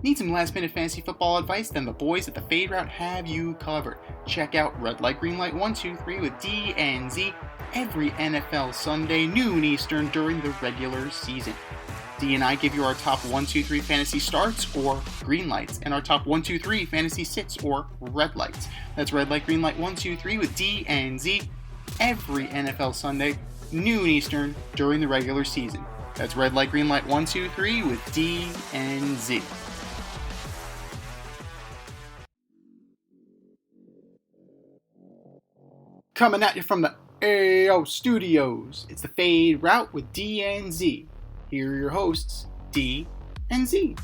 Need some last-minute fantasy football advice? Then the boys at the Fade Route have you covered. Check out Red Light, Green Light 1, 2, 3 with D and Z every NFL Sunday, noon Eastern during the regular season. D and I give you our top 1, 2, 3 fantasy starts or green lights, and our top 1, 2, 3 fantasy sits or red lights. That's Red Light, Green Light 1, 2, 3 with D and Z every NFL Sunday, noon Eastern during the regular season. That's Red Light, Green Light 1, 2, 3 with D and Z. Coming at you from the AO Studios, it's the Fade Route with D and Z. Here are your hosts, D and Z.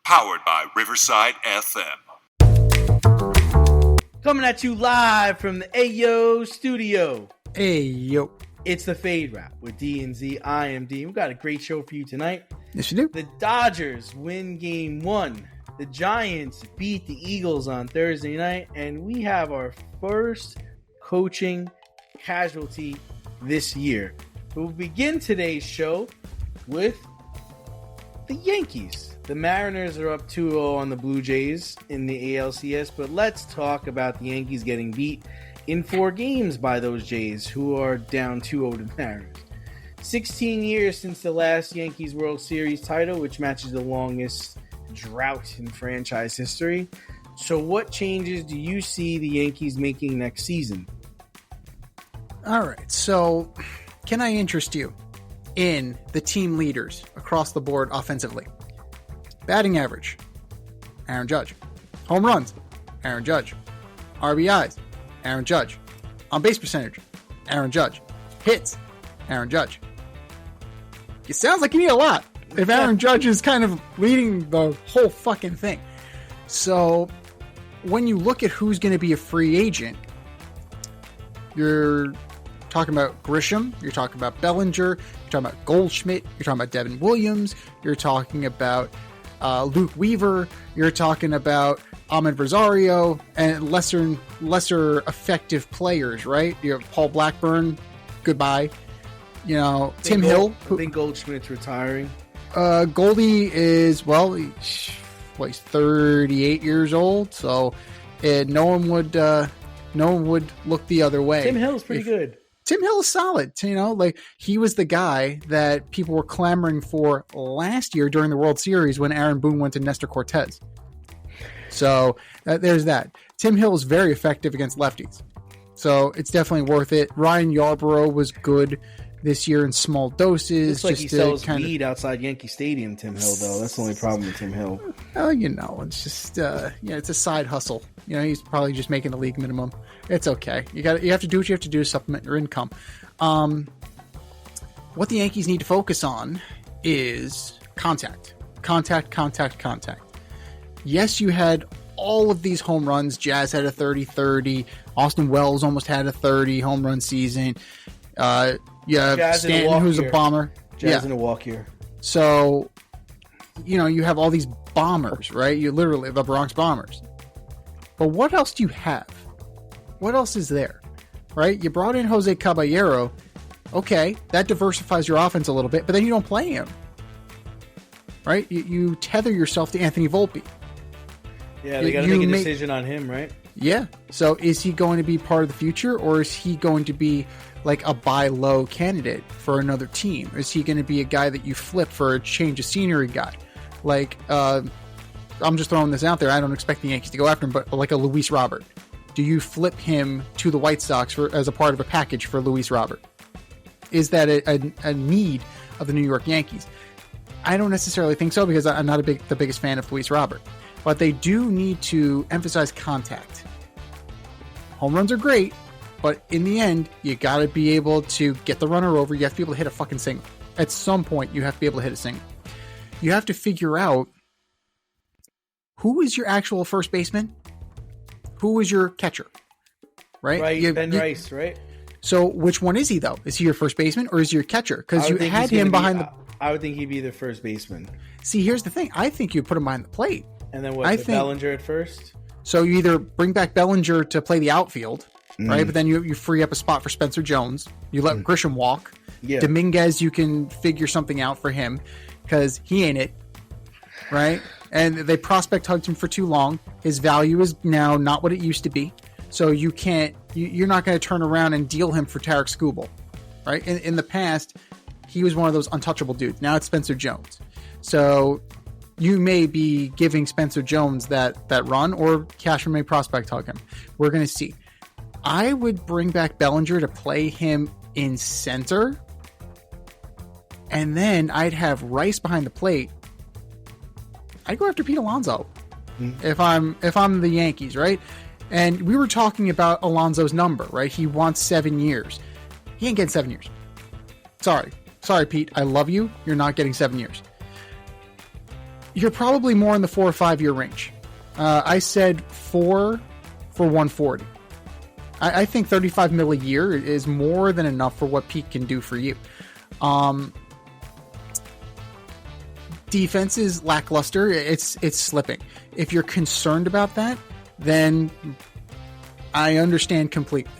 Powered by Riverside FM. Coming at you live from the AO Studio. Hey, yo. It's the Fade Route with D and Z. I am D. We've got a great show for you tonight. Yes, you do. The Dodgers win game 1. The Giants beat the Eagles on Thursday night. And we have our first coaching casualty this year. We'll begin today's show with the Yankees. The Mariners are up 2-0 on the Blue Jays in the ALCS. But let's talk about the Yankees getting beat in 4 games by those Jays, who are down 2-0 to the Mariners. 16 years since the last Yankees World Series title, which matches the longest drought in franchise history. So what changes do you see the Yankees making next season? All right, so can I interest you in the team leaders across the board offensively? Batting average, Aaron Judge. Home runs, Aaron Judge. RBIs, Aaron Judge. On base percentage, Aaron Judge. Hits, Aaron Judge. It sounds like you need a lot if Aaron Judge is kind of leading the whole fucking thing. So when you look at who's going to be a free agent, you're talking about Grisham, you're talking about Bellinger, you're talking about Goldschmidt, you're talking about Devin Williams, you're talking about Luke Weaver, you're talking about Ahmed Rosario, and lesser effective players, right? You have Paul Blackburn, goodbye. You know, Tim Hill. I think Goldschmidt's retiring. Goldie is, well, he's 38 years old, so no one would look the other way. Tim Hill's pretty good. Tim Hill is solid. You know, like he was the guy that people were clamoring for last year during the World Series when Aaron Boone went to Nestor Cortez. So there's that. Tim Hill is very effective against lefties, so it's definitely worth it. Ryan Yarbrough was good this year in small doses. Looks like he sells weed outside Yankee Stadium, Tim Hill, though. That's the only problem with Tim Hill. Oh, you know, it's just, it's a side hustle. You know, he's probably just making the league minimum. It's okay. You have to do what you have to do to supplement your income. What the Yankees need to focus on is contact. Contact. Yes, you had all of these home runs. Jazz had a 30-30. Austin Wells almost had a 30 home run season. Yeah, Stanton, who's a bomber. Jazz in a walk here. So, you know, you have all these bombers, right? You literally the Bronx Bombers. But what else do you have? What else is there, right? You brought in Jose Caballero. Okay, that diversifies your offense a little bit, but then you don't play him, right? You tether yourself to Anthony Volpe. Yeah, they got to make a decision on him, right? Yeah. So is he going to be part of the future, or is he going to be like a buy low candidate for another team? Is he going to be a guy that you flip for a change of scenery guy? Like, I'm just throwing this out there. I don't expect the Yankees to go after him, but like a Luis Robert. Do you flip him to the White Sox as a part of a package for Luis Robert? Is that a need of the New York Yankees? I don't necessarily think so, because I'm not the biggest fan of Luis Robert. But they do need to emphasize contact. Home runs are great, but in the end, you got to be able to get the runner over. You have to be able to hit a fucking single. At some point, you have to be able to hit a single. You have to figure out who is your actual first baseman, who is your catcher, right? Right, Ben Rice, right? So which one is he, though? Is he your first baseman or is he your catcher? Because you had him behind the... I would think he'd be the first baseman. See, here's the thing. I think you'd put him behind the plate. And then what, Bellinger at first? So you either bring back Bellinger to play the outfield, right? But then you free up a spot for Spencer Jones. You let Grisham walk. Yeah. Dominguez, you can figure something out for him because he ain't it, right? And they prospect hugged him for too long. His value is now not what it used to be. So you can't, you're not going to turn around and deal him for Tarek Skubal, right? In the past, he was one of those untouchable dudes. Now it's Spencer Jones. So you may be giving Spencer Jones that run, or Cashman may prospect hug him. We're going to see. I would bring back Bellinger to play him in center, and then I'd have Rice behind the plate. I'd go after Pete Alonso if I'm the Yankees, right? And we were talking about Alonso's number, right? He wants 7 years. He ain't getting 7 years. Sorry, Pete. I love you. You're not getting 7 years. You're probably more in the 4 or 5 year range. I said 4 for 140. I think 35 mil a year is more than enough for what Pete can do for you. Defense is lackluster. It's slipping. If you're concerned about that, then I understand completely,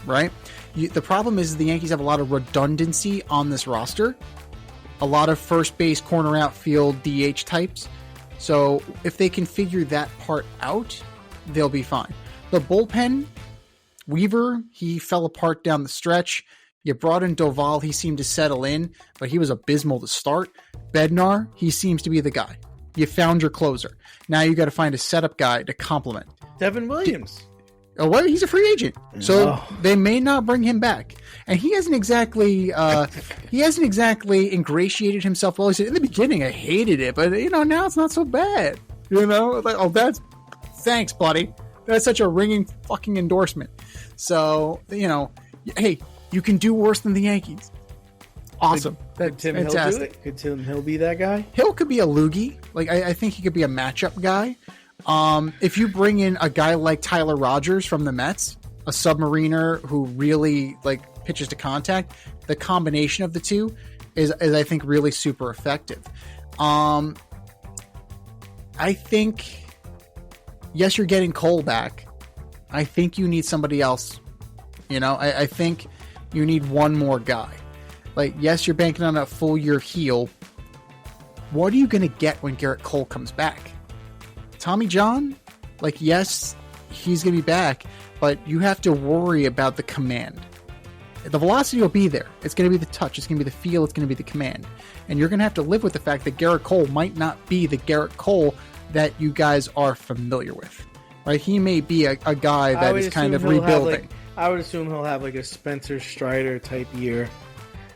right? The problem is the Yankees have a lot of redundancy on this roster. A lot of first base, corner outfield, DH types. So if they can figure that part out, they'll be fine. The bullpen, Weaver, he fell apart down the stretch. You brought in Doval, he seemed to settle in, but he was abysmal to start. Bednar, he seems to be the guy. You found your closer. Now you got to find a setup guy to complement. Devin Williams. Oh, what? He's a free agent, so they may not bring him back. And he hasn't exactly ingratiated himself well. He said in the beginning, I hated it, but now it's not so bad. Like, thanks, buddy. That's such a ringing fucking endorsement. So hey, you can do worse than the Yankees. Awesome. Could Tim Hill do it? Could Tim Hill be that guy? Hill could be a loogie. Like I think he could be a matchup guy. If you bring in a guy like Tyler Rogers from the Mets, a submariner who really pitches to contact, the combination of the two is I think really super effective. I think, yes, you're getting Cole back. I think you need somebody else. I think you need one more guy. Yes, you're banking on a full year heel. What are you going to get when Garrett Cole comes back? Tommy John? Yes, he's going to be back, but you have to worry about the command. The velocity will be there. It's going to be the touch. It's going to be the feel. It's going to be the command. And you're going to have to live with the fact that Garrett Cole might not be the Garrett Cole that you guys are familiar with. Right? He may be a guy that is kind of rebuilding. I would assume he'll have a Spencer Strider type year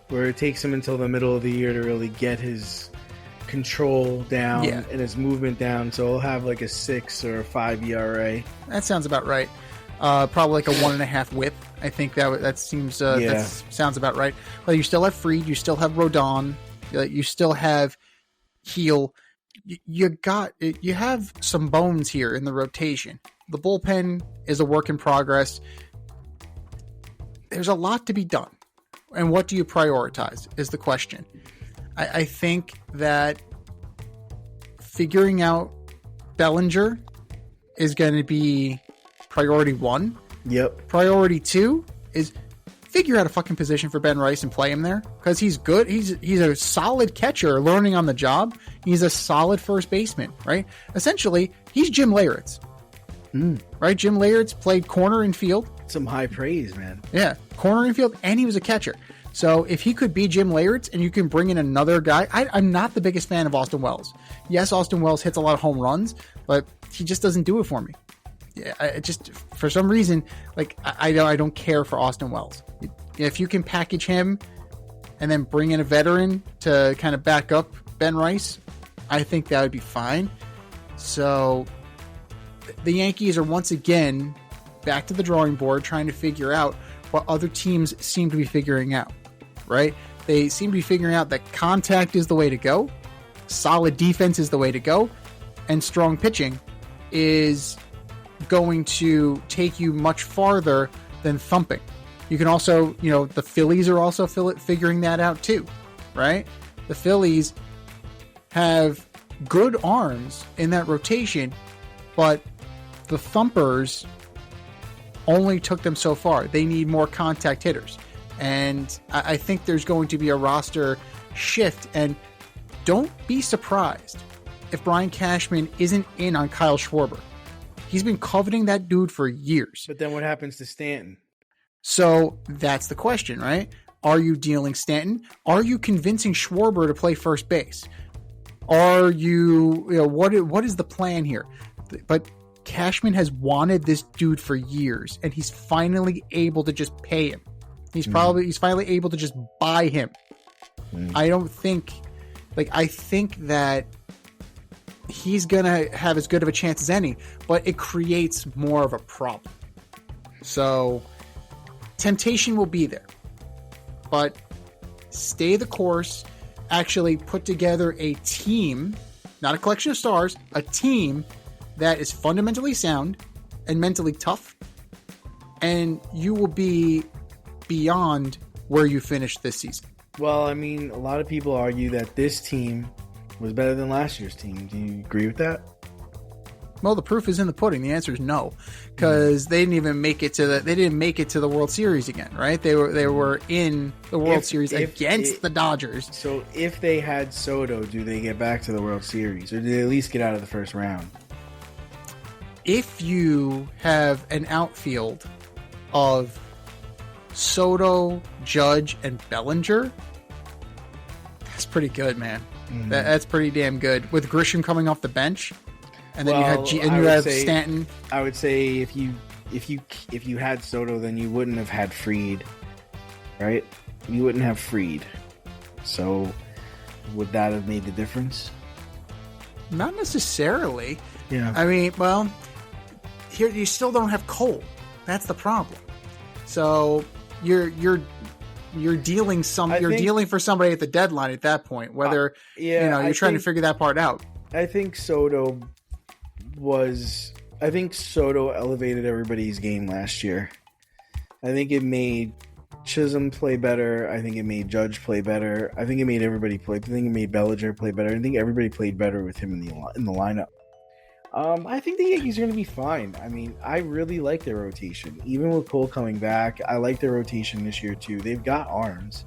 where it takes him until the middle of the year to really get his control down and his movement down. So he'll have a 6 or a 5 ERA. That sounds about right. Probably a 1.5 whip. I think that seems that sounds about right. But you still have Fried, you still have Rodon, you still have Heel. You have some bones here in the rotation. The bullpen is a work in progress. There's a lot to be done. And what do you prioritize is the question. I think that figuring out Bellinger is going to be priority 1. Yep. Priority 2 is figure out a fucking position for Ben Rice and play him there, because he's good. He's a solid catcher learning on the job. He's a solid first baseman, right? Essentially, he's Jim Leyritz. Right? Jim Leyritz played corner and field. Some high praise, man. Yeah, corner and field, and he was a catcher. So if he could be Jim Leyritz and you can bring in another guy, I'm not the biggest fan of Austin Wells. Yes, Austin Wells hits a lot of home runs, but he just doesn't do it for me. Yeah, I just, for some reason, I don't care for Austin Wells. If you can package him and then bring in a veteran to kind of back up Ben Rice, I think that would be fine. So the Yankees are once again back to the drawing board trying to figure out what other teams seem to be figuring out, right? They seem to be figuring out that contact is the way to go, solid defense is the way to go, and strong pitching is going to take you much farther than thumping. You can also, the Phillies are also figuring that out too, right? The Phillies have good arms in that rotation, but the thumpers only took them so far. They need more contact hitters. And I think there's going to be a roster shift. And don't be surprised if Brian Cashman isn't in on Kyle Schwarber. He's been coveting that dude for years. But then what happens to Stanton? So that's the question, right? Are you dealing Stanton? Are you convincing Schwarber to play first base? Are you know, what is the plan here? But Cashman has wanted this dude for years, and he's finally able to just pay him. He's finally able to just buy him. I think that he's gonna have as good of a chance as any, but it creates more of a problem. So temptation will be there, but stay the course. Actually put together a team, not a collection of stars, a team that is fundamentally sound and mentally tough, and you will be beyond where you finished this season. Well, I mean, a lot of people argue that this team was better than last year's team. Do you agree with that? Well, the proof is in the pudding. The answer is no, because they didn't even make it to the World Series again, right? They were in the World Series against the Dodgers. So if they had Soto, do they get back to the World Series, or do they at least get out of the first round? If you have an outfield of Soto, Judge, and Bellinger, that's pretty good, man. That's pretty damn good. With Grisham coming off the bench, and then you have Stanton. I would say if you had Soto, then you wouldn't have had Fried, right? You wouldn't have Fried. So would that have made the difference? Not necessarily. Yeah. I mean, well, here you still don't have Cole. That's the problem. So you're dealing dealing for somebody at the deadline at that point. Whether you're trying to figure that part out. I think Soto elevated everybody's game last year. I think it made Chisholm play better. I think it made Judge play better. I think it made everybody play. I think it made Bellinger play better. I think everybody played better with him in the lineup. I think the Yankees are going to be fine. I mean, I really like their rotation. Even with Cole coming back, I like their rotation this year too. They've got arms.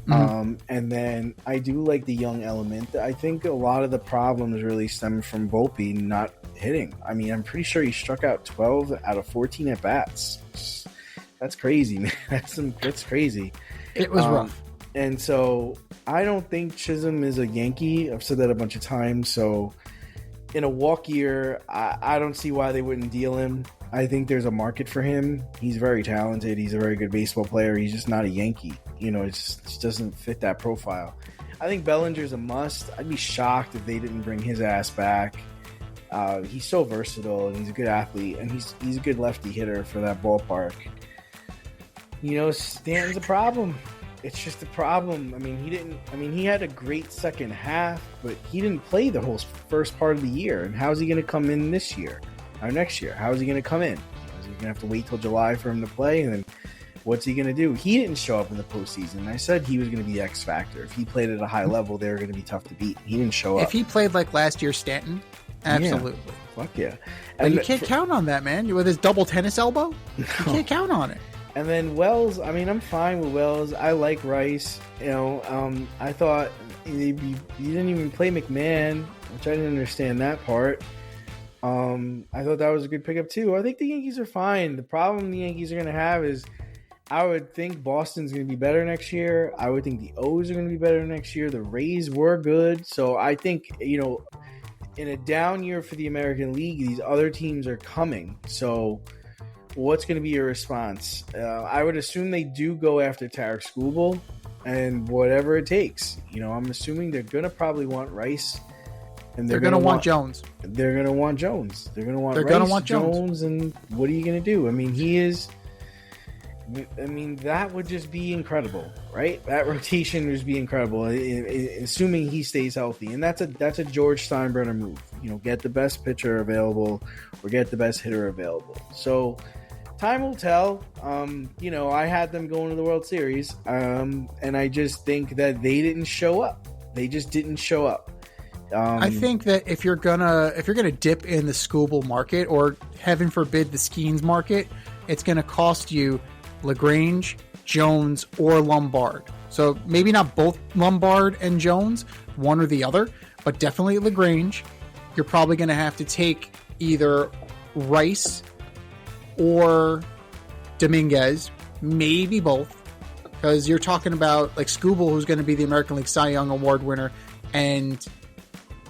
And then I do like the young element. I think a lot of the problems really stem from Volpe not hitting. I mean, I'm pretty sure he struck out 12 out of 14 at bats. That's crazy, man. That's crazy. It was rough. And so I don't think Chisholm is a Yankee. I've said that a bunch of times. So in a walk year, I don't see why they wouldn't deal him. I think there's a market for him. He's very talented. He's a very good baseball player. He's just not a Yankee. You know, it just doesn't fit that profile. I think Bellinger's a must. I'd be shocked if they didn't bring his ass back. He's so versatile, and he's a good athlete, and he's a good lefty hitter for that ballpark. You know, Stanton's a problem. It's just a problem. I mean, he had a great second half, but he didn't play the whole first part of the year. And how's he going to come in this year or next year? How is he going to come in? Is he going to have to wait till July for him to play? And then what's he going to do? He didn't show up in the postseason. I said he was going to be the X factor. If he played at a high level, they were going to be tough to beat. He didn't show up. If he played like last year's Stanton, absolutely. Yeah. Fuck yeah. And you can't count on that, man. With his double tennis elbow, you can't count on it. And then Wells, I mean, I'm fine with Wells. I like Rice. You know, I thought you didn't even play McMahon, which I didn't understand that part. I thought that was a good pickup too. I think the Yankees are fine. The problem the Yankees are going to have is I would think Boston's going to be better next year. I would think the O's are going to be better next year. The Rays were good. So I think, you know, in a down year for the American League, these other teams are coming. So what's going to be your response? I would assume they do go after Tarek Skubal and whatever it takes. You know, I'm assuming they're going to probably want Rice. And they're going to want Jones. They're going to want Jones. They're going to want Rice, Jones. And what are you going to do? I mean, that would just be incredible, right? That rotation would just be incredible, assuming he stays healthy. And that's a George Steinbrenner move. You know, get the best pitcher available or get the best hitter available. So time will tell. You know, I had them going to the World Series, and I just think that they didn't show up. They just didn't show up. I think that if you're gonna dip in the Skubal market, or heaven forbid the Skeens market, it's going to cost you LaGrange, Jones, or Lombard. So maybe not both Lombard and Jones, one or the other, but definitely LaGrange. You're probably going to have to take either Rice or Dominguez, maybe both, because you're talking about like Skubal, who's going to be the American League Cy Young Award winner, and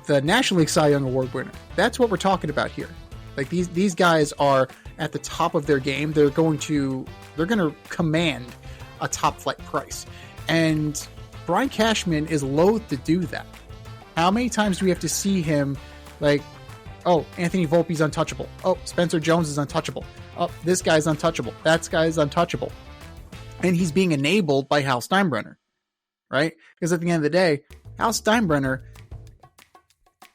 the National League Cy Young Award winner. That's what we're talking about here. Like these guys are at the top of their game. They're going to command a top flight price. And Brian Cashman is loath to do that. How many times do we have to see him like, oh, Anthony Volpe's untouchable. Oh, Spencer Jones is untouchable. Oh, this guy's untouchable. That guy's untouchable. And he's being enabled by Hal Steinbrenner, right? Because at the end of the day, Hal Steinbrenner,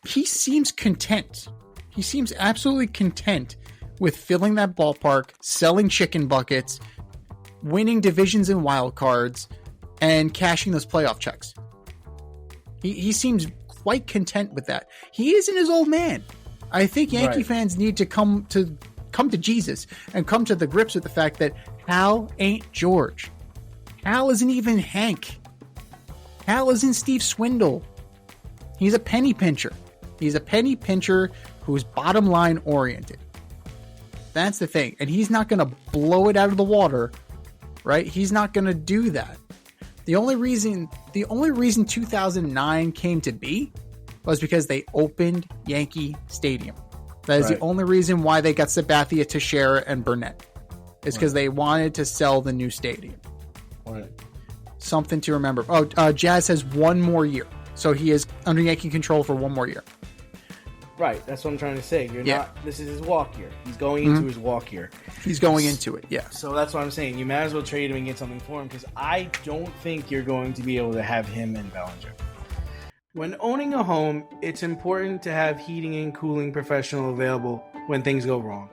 he seems content. He seems absolutely content with filling that ballpark, selling chicken buckets, winning divisions and wild cards, and cashing those playoff checks. He seems quite content with that. He isn't his old man. I think Yankee fans need to come to Jesus and come to the grips with the fact that Hal ain't George. Hal isn't even Hank. Hal isn't Steve Swindle. He's a penny pincher. He's a penny pincher who's bottom line oriented. That's the thing. And he's not going to blow it out of the water, right? He's not going to do that. The only reason 2009 came to be was because they opened Yankee Stadium. That is the only reason why they got Sabathia, Teixeira, and Burnett. It's because they wanted to sell the new stadium. Right. Something to remember. Oh, Jazz has one more year. So he is under Yankee control for one more year. Right, that's what I'm trying to say. This is his walk year. He's going into his walk year. He's going into it, yeah. So that's what I'm saying. You might as well trade him and get something for him, because I don't think you're going to be able to have him and Bellinger. When owning a home, it's important to have heating and cooling professional available when things go wrong.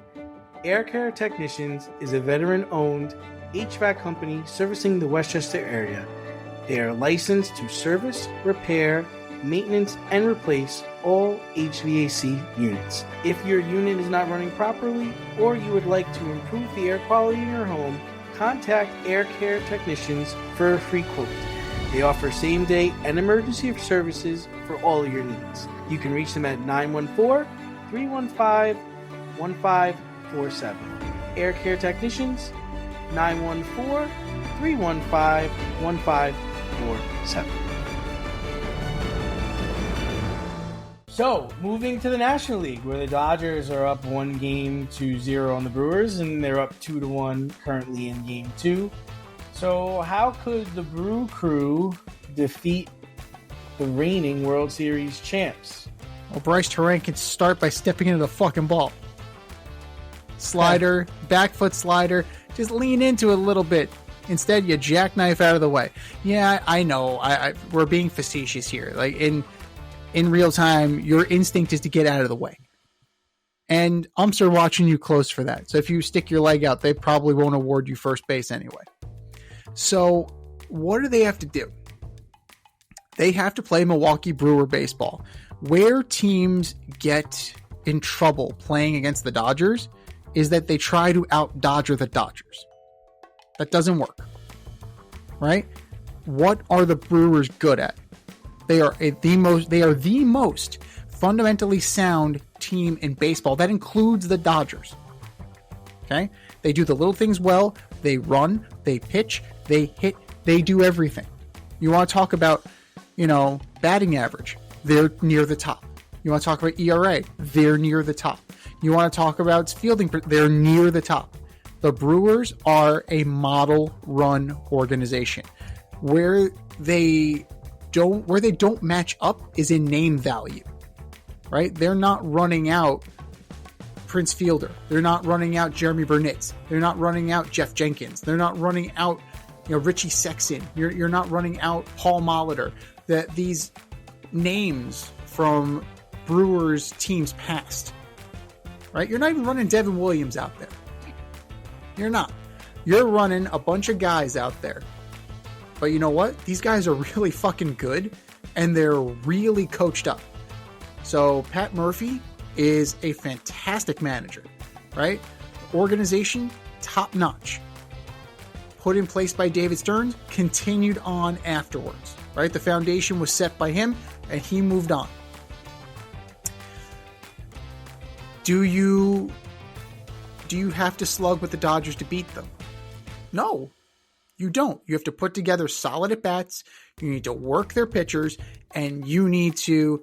Air Care Technicians is a veteran-owned HVAC company servicing the Westchester area. They are licensed to service, repair, maintenance, and replace all HVAC units. If your unit is not running properly or you would like to improve the air quality in your home, contact Air Care Technicians for a free quote. They offer same-day and emergency services for all of your needs. You can reach them at 914-315-1547. Air Care Technicians, 914-315-1547. So, moving to the National League, where the Dodgers are up 1-0 on the Brewers, and they're up 2-1 currently in Game 2. So, how could the Brew Crew defeat the reigning World Series champs? Well, Bryce Terang can start by stepping into the fucking ball. Slider, back foot slider, just lean into it a little bit. Instead, you jackknife out of the way. Yeah, I know. We're being facetious here. Like, in real time, your instinct is to get out of the way. And umps are watching you close for that. So if you stick your leg out, they probably won't award you first base anyway. So what do they have to do? They have to play Milwaukee Brewer baseball. Where teams get in trouble playing against the Dodgers is that they try to out-Dodger the Dodgers. That doesn't work. Right? What are the Brewers good at? They are the most fundamentally sound team in baseball. That includes the Dodgers. Okay? They do the little things well. They run, they pitch, they hit, they do everything. You want to talk about, batting average. They're near the top. You want to talk about ERA. They're near the top. You want to talk about fielding. They're near the top. The Brewers are a model run organization. Where they don't match up is in name value, right? They're not running out Prince Fielder. They're not running out Jeremy Burnitz. They're not running out Jeff Jenkins. They're not running out, Richie Sexson. You're not running out Paul Molitor. These names from Brewers teams past, right? You're not even running Devin Williams out there. You're not. You're running a bunch of guys out there. But you know what? These guys are really fucking good, and they're really coached up. So Pat Murphy is a fantastic manager, right? Organization top notch, put in place by David Stearns, continued on afterwards, right? The foundation was set by him, and he moved on. Do you have to slug with the Dodgers to beat them? No, you don't. You have to put together solid at-bats, you need to work their pitchers, and you need to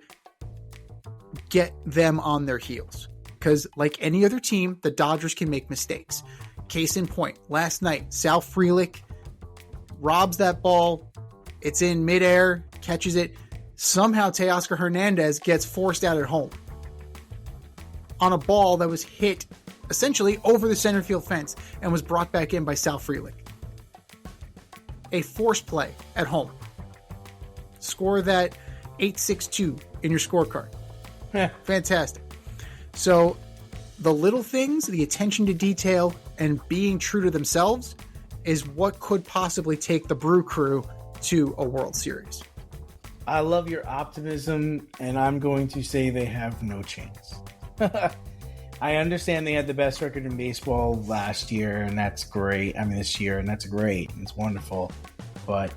get them on their heels. Because like any other team, the Dodgers can make mistakes. Case in point, last night, Sal Frelick robs that ball. It's in midair, catches it. Somehow Teoscar Hernandez gets forced out at home on a ball that was hit essentially over the center field fence and was brought back in by Sal Frelick. A forced play at home. Score that 8-6-2 in your scorecard. Fantastic. So the little things, the attention to detail, and being true to themselves is what could possibly take the Brew Crew to a World Series. I love your optimism, and I'm going to say they have no chance. I understand they had the best record in baseball last year, and that's great. I mean, this year, and that's great. And it's wonderful. But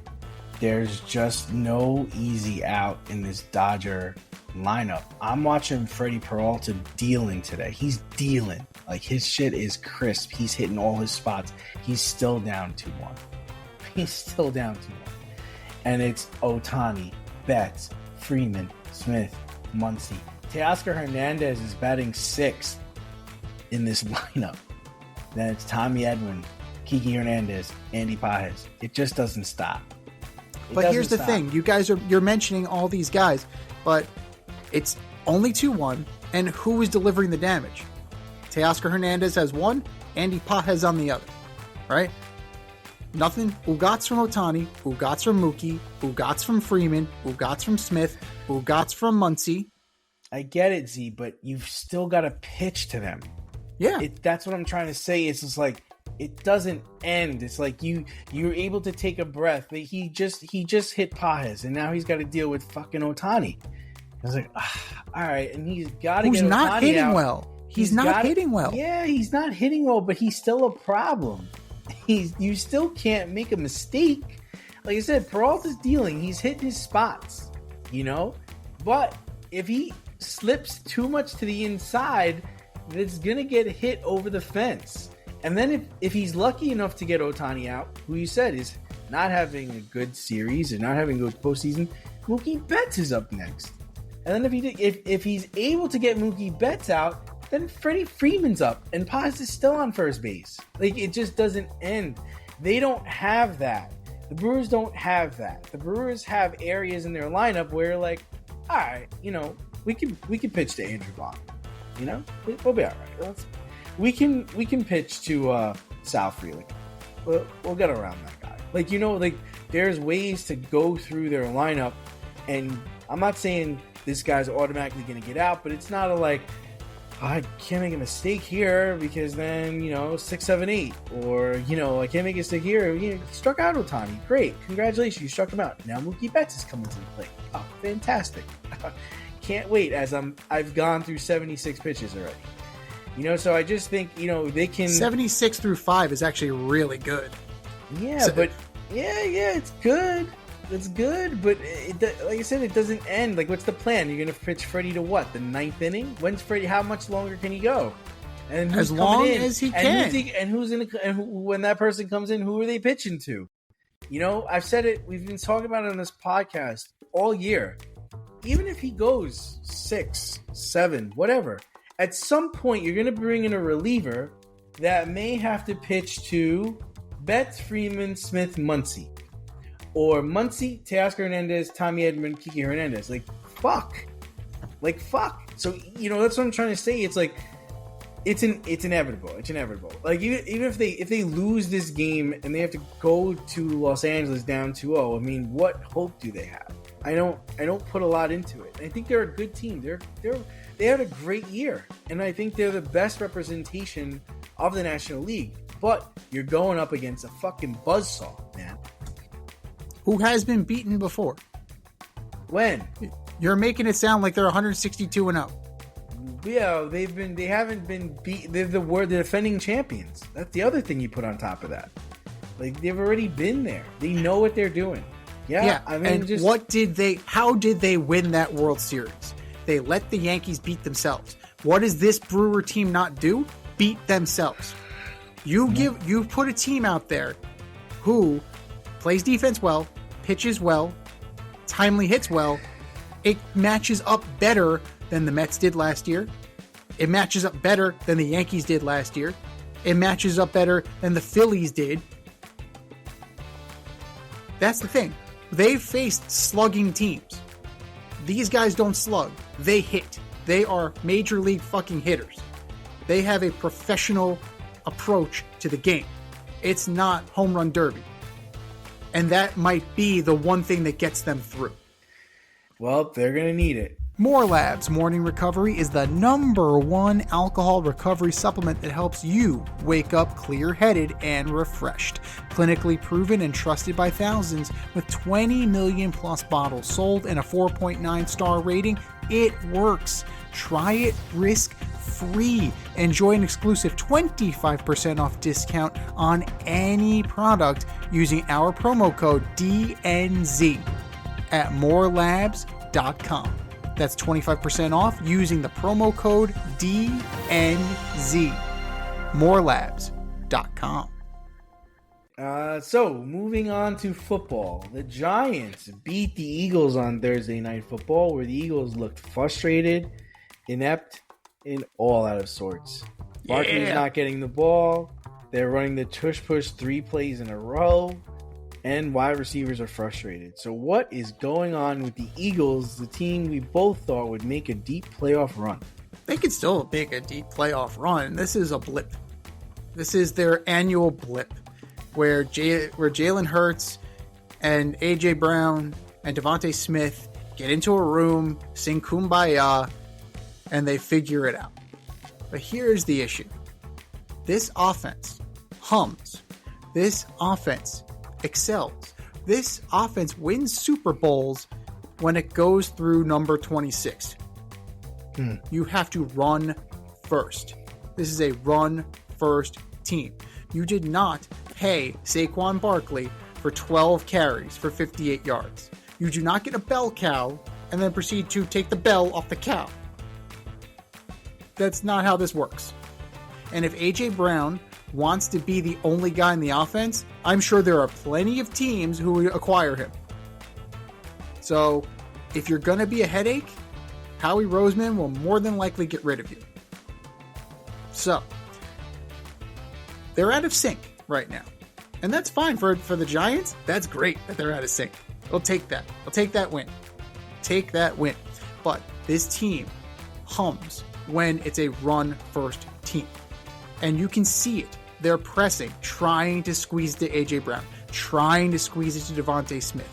there's just no easy out in this Dodger lineup. I'm watching Freddie Peralta dealing today. He's dealing. Like, his shit is crisp. He's hitting all his spots. He's still down 2-1. He's still down 2-1. And it's Ohtani, Betts, Freeman, Smith, Muncy. Teoscar Hernandez is batting 6th in this lineup. Then it's Tommy Edwin, Kiki Hernandez, Andy Pages. It just doesn't stop. But here's the thing. You guys you're mentioning all these guys, but it's only 2-1, and who is delivering the damage? Teoscar Hernandez has one, Andy Pages on the other, right? Nothing. Ugats from Ohtani, Ugats from Mookie, Ugats from Freeman, Ugats from Smith, Ugats from Muncy. I get it, Z, but you've still got to pitch to them. Yeah. That's what I'm trying to say. It's just like, it doesn't end. It's like you're able to take a breath. But he just hit Pages, and now he's got to deal with fucking Ohtani. I was like, all right, and he's got to get Ohtani out. Who's not hitting well. He's not hitting well. Yeah, he's not hitting well, but he's still a problem. You still can't make a mistake. Like I said, Peralta's dealing. He's hitting his spots, But if he slips too much to the inside, it's going to get hit over the fence. And then if he's lucky enough to get Ohtani out, who you said is not having a good series or not having a good postseason, Mookie Betts is up next. And then if he's able to get Mookie Betts out, then Freddie Freeman's up and Paz is still on first base. Like, it just doesn't end. They don't have that. The Brewers don't have that. The Brewers have areas in their lineup where, like, all right, we can pitch to Andrew Vaughn. We'll be all right. We can pitch to Sal Frelick. We'll get around that guy. Like, there's ways to go through their lineup, and I'm not saying this guy's automatically going to get out, but it's not I can't make a mistake here because then, 6, 7, 8, or, I can't make a mistake here. You struck out Ohtani. Great. Congratulations. You struck him out. Now Mookie Betts is coming to the plate. Oh, fantastic. Can't wait as I've gone through 76 pitches already. So I just think, they can... 76 through 5 is actually really good. Yeah, but it's good. It's good, but like I said, it doesn't end. Like, what's the plan? You're going to pitch Freddie to what? The 9th inning? When's Freddie? How much longer can he go? And who's as long in? as he can. When that person comes in, who are they pitching to? I've said it. We've been talking about it on this podcast all year. Even if he goes 6, 7, whatever, at some point you're going to bring in a reliever that may have to pitch to Betts, Freeman, Smith, Muncy. Or Muncy, Teoscar Hernandez, Tommy Edman, Kiki Hernandez. Fuck. So, that's what I'm trying to say. It's like, it's inevitable. It's inevitable. Like, even if they lose this game and they have to go to Los Angeles down 2-0, I mean, what hope do they have? I don't put a lot into it. I think they're a good team. They had a great year, and I think they're the best representation of the National League. But you're going up against a fucking buzzsaw, man. Who has been beaten before? When? You're making it sound like they're 162-0. Yeah, they haven't been beat. They're the defending champions. That's the other thing you put on top of that. Like, they've already been there. They know what they're doing. Yeah, I mean, and how did they win that World Series? They let the Yankees beat themselves. What does this Brewer team not do? Beat themselves. You put a team out there who plays defense well, pitches well, timely hits well. It matches up better than the Mets did last year. It matches up better than the Yankees did last year. It matches up better than the Phillies did. That's the thing. They've faced slugging teams. These guys don't slug. They hit. They are major league fucking hitters. They have a professional approach to the game. It's not home run derby. And that might be the one thing that gets them through. Well, they're going to need it. More Labs Morning Recovery is the #1 alcohol recovery supplement that helps you wake up clear-headed and refreshed. Clinically proven and trusted by thousands, with 20 million plus bottles sold and a 4.9 star rating, it works. Try it risk-free. Enjoy an exclusive 25% off discount on any product using our promo code DNZ at morelabs.com. That's 25% off using the promo code DNZ. morelabs.com. So, moving on to football. The Giants beat the Eagles on Thursday Night Football, where the Eagles looked frustrated, inept, and all out of sorts. Barkley's not getting the ball. They're running the tush-push 3 plays in a row. And wide receivers are frustrated. So what is going on with the Eagles, the team we both thought would make a deep playoff run? They could still make a deep playoff run. This is a blip. This is their annual blip where Jalen Hurts and A.J. Brown and Devontae Smith get into a room, sing Kumbaya, and they figure it out. But here's the issue. This offense hums. This offense excels. This offense wins Super Bowls when it goes through number 26. You have to run first. This is a run first team. You did not pay Saquon Barkley for 12 carries for 58 yards. You do not get a bell cow and then proceed to take the bell off the cow. That's not how this works. And if A.J. Brown wants to be the only guy in the offense, I'm sure there are plenty of teams who would acquire him. So, if you're going to be a headache, Howie Roseman will more than likely get rid of you. So, they're out of sync right now. And that's fine for the Giants. That's great that they're out of sync. I'll take that. I'll take that win. Take that win. But this team hums when it's a run-first team. And you can see it. They're pressing, trying to squeeze it to A.J. Brown, trying to squeeze it to Devontae Smith.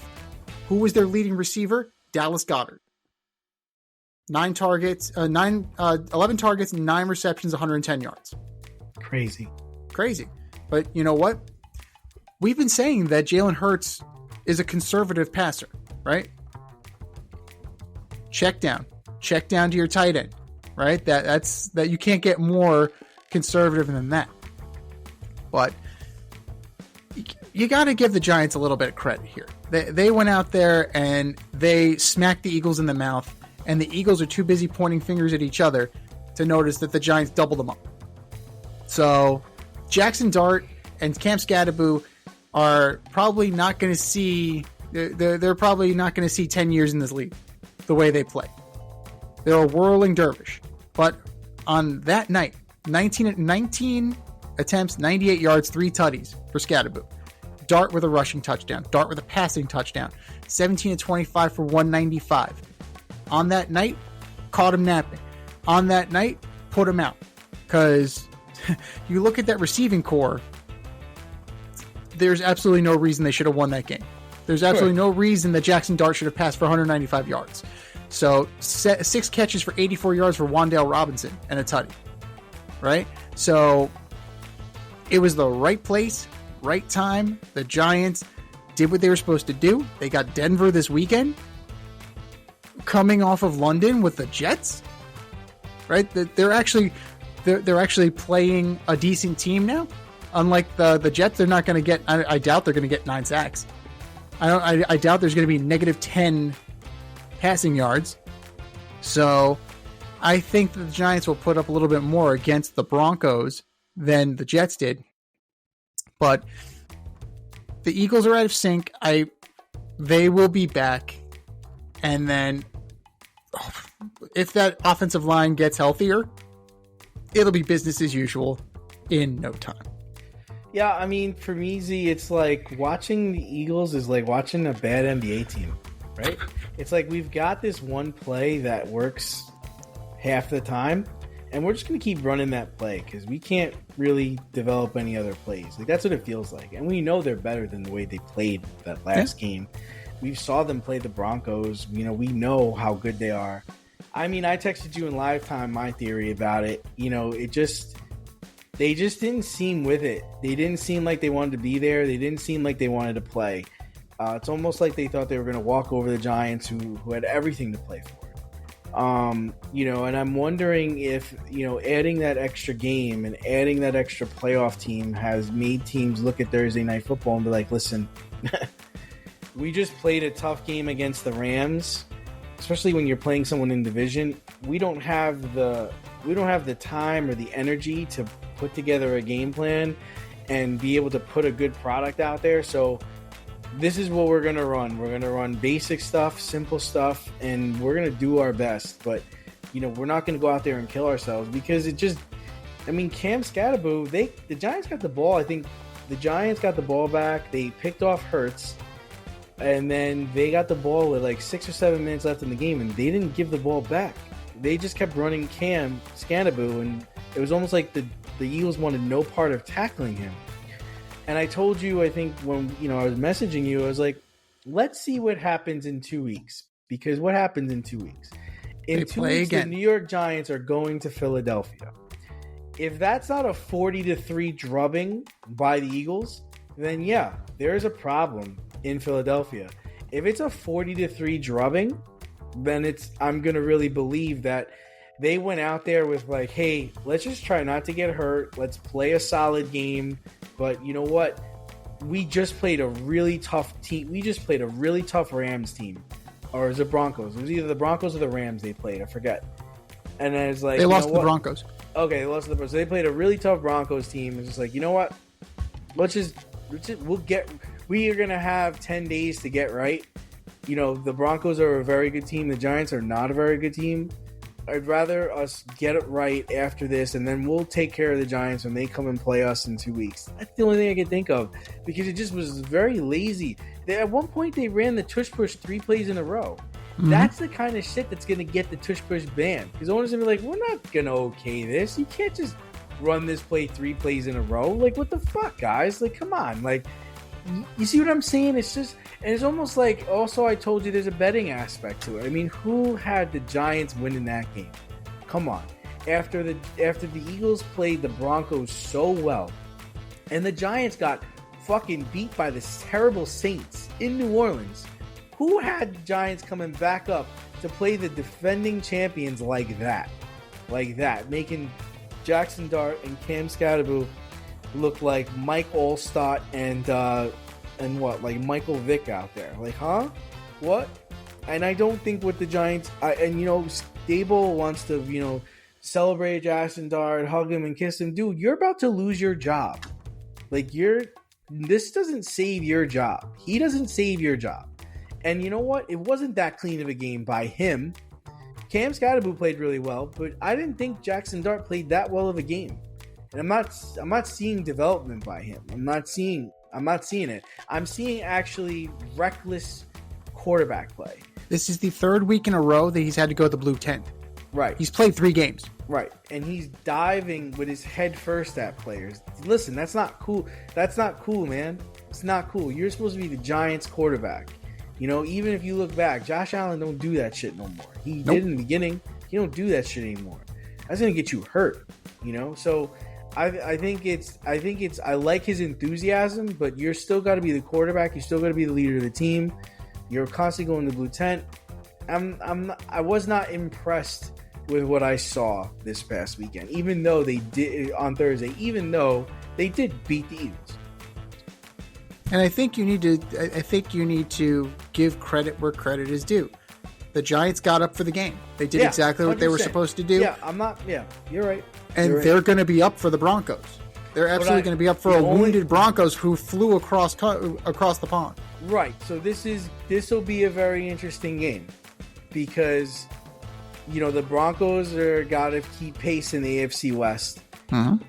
Who was their leading receiver? Dallas Goedert. 11 targets, 9 receptions, 110 yards. Crazy. But you know what? We've been saying that Jalen Hurts is a conservative passer, right? Check down to your tight end, right? That you can't get more conservative than that. But you got to give the Giants a little bit of credit here. They went out there and they smacked the Eagles in the mouth, and the Eagles are too busy pointing fingers at each other to notice that the Giants doubled them up. So Jackson Dart and Cam Scatterboo are probably not going to see. They're probably not going to see 10 years in this league the way they play. They're a whirling dervish. But on that night, 19 attempts, 98 yards, 3 tutties for Scatterboo. Dart with a rushing touchdown. Dart with a passing touchdown. 17-25 for 195. On that night, caught him napping. On that night, put him out. Because you look at that receiving core, there's absolutely no reason they should have won that game. There's absolutely no reason that Jackson Dart should have passed for 195 yards. So 6 catches for 84 yards for Wan'Dale Robinson and a tutty. Right? So it was the right place, right time. The Giants did what they were supposed to do. They got Denver this weekend. Coming off of London with the Jets. right? They're actually playing a decent team now. Unlike the Jets, they're not going to get. I doubt they're going to get 9 sacks. I doubt there's going to be -10 passing yards. So I think that the Giants will put up a little bit more against the Broncos than the Jets did. But the Eagles are out of sync. They will be back. And then if that offensive line gets healthier, it'll be business as usual in no time. Yeah, I mean, for me, Z, it's like watching the Eagles is like watching a bad NBA team, right? It's like we've got this one play that works half the time, and we're just going to keep running that play because we can't really develop any other plays. Like, that's what it feels like. And we know they're better than the way they played that last game. We saw them play the Broncos. You know, we know how good they are. I mean, I texted you in live time my theory about it. You know, they just didn't seem with it. They didn't seem like they wanted to be there. They didn't seem like they wanted to play. It's almost like they thought they were going to walk over the Giants who had everything to play for. You know, and I'm wondering if, you know, adding that extra game and adding that extra playoff team has made teams look at Thursday Night Football and be like, listen, we just played a tough game against the Rams, especially when you're playing someone in division. We don't have the time or the energy to put together a game plan and be able to put a good product out there. So this is what we're going to run. We're going to run basic stuff, simple stuff, and we're going to do our best. But, you know, we're not going to go out there and kill ourselves because it just, I mean, Cam Scatterboo, the Giants got the ball. I think the Giants got the ball back. They picked off Hurts, and then they got the ball with like 6 or 7 minutes left in the game, and they didn't give the ball back. They just kept running Cam Scatterboo, and it was almost like the Eagles wanted no part of tackling him. And I told you, I think when, you know, I was messaging you, I was like, let's see what happens in 2 weeks. Because what happens in 2 weeks? In 2 weeks, again. The New York Giants are going to Philadelphia. If that's not a 40-3 drubbing by the Eagles, then yeah, there's a problem in Philadelphia. If it's a 40-3 drubbing, then I'm going to really believe that they went out there with like, hey, let's just try not to get hurt. Let's play a solid game. But you know what? We just played a really tough team. We just played a really tough Rams team. Or is it Broncos? It was either the Broncos or the Rams they played. I forget. And then it's like, they lost to the Broncos. Okay, they lost to the Broncos. So they played a really tough Broncos team. It's just like, you know what? We are going to have 10 days to get right. You know, the Broncos are a very good team. The Giants are not a very good team. I'd rather us get it right after this, and then we'll take care of the Giants when they come and play us in 2 weeks. That's the only thing I can think of, because it just was very lazy. At one point, they ran the tush-push 3 plays in a row. Mm-hmm. That's the kind of shit that's going to get the tush-push banned. Because owners going to be like, we're not going to okay this. You can't just run this play 3 plays in a row. Like, what the fuck, guys? Like, come on. Like, you see what I'm saying? It's just, and it's almost like, also I told you there's a betting aspect to it. I mean, who had the Giants winning that game? Come on. After the Eagles played the Broncos so well, and the Giants got fucking beat by the terrible Saints in New Orleans, who had the Giants coming back up to play the defending champions like that? Like that, making Jackson Dart and Cam Scatterboo look like Mike Allstott and what, like Michael Vick out there. Like, huh? What? And I don't think with the Giants, and you know, Stable wants to, you know, celebrate Jackson Dart, hug him and kiss him. Dude, you're about to lose your job. Like, this doesn't save your job. He doesn't save your job. And you know what? It wasn't that clean of a game by him. Cam Scatterboo played really well, but I didn't think Jackson Dart played that well of a game. And I'm not seeing development by him. I'm not seeing it. I'm seeing actually reckless quarterback play. This is the 3rd week in a row that he's had to go to the blue tent. Right. He's played 3 games. Right. And he's diving with his head first at players. Listen, that's not cool. That's not cool, man. It's not cool. You're supposed to be the Giants quarterback. You know, even if you look back, Josh Allen don't do that shit no more. He did in the beginning. He don't do that shit anymore. That's going to get you hurt, you know? So I think I like his enthusiasm, but you're still got to be the quarterback. You still got to be the leader of the team. You're constantly going to the blue tent. I was not impressed with what I saw this past weekend, even though they did on Thursday, even though they did beat the Eagles. And I think you need to give credit where credit is due. The Giants got up for the game. They did exactly what 100%. They were supposed to do. You're right. And they're going to be up for the Broncos. They're absolutely going to be up for wounded Broncos who flew across the pond. Right. So this will be a very interesting game because, the Broncos are got to keep pace in the AFC West. Mm-hmm.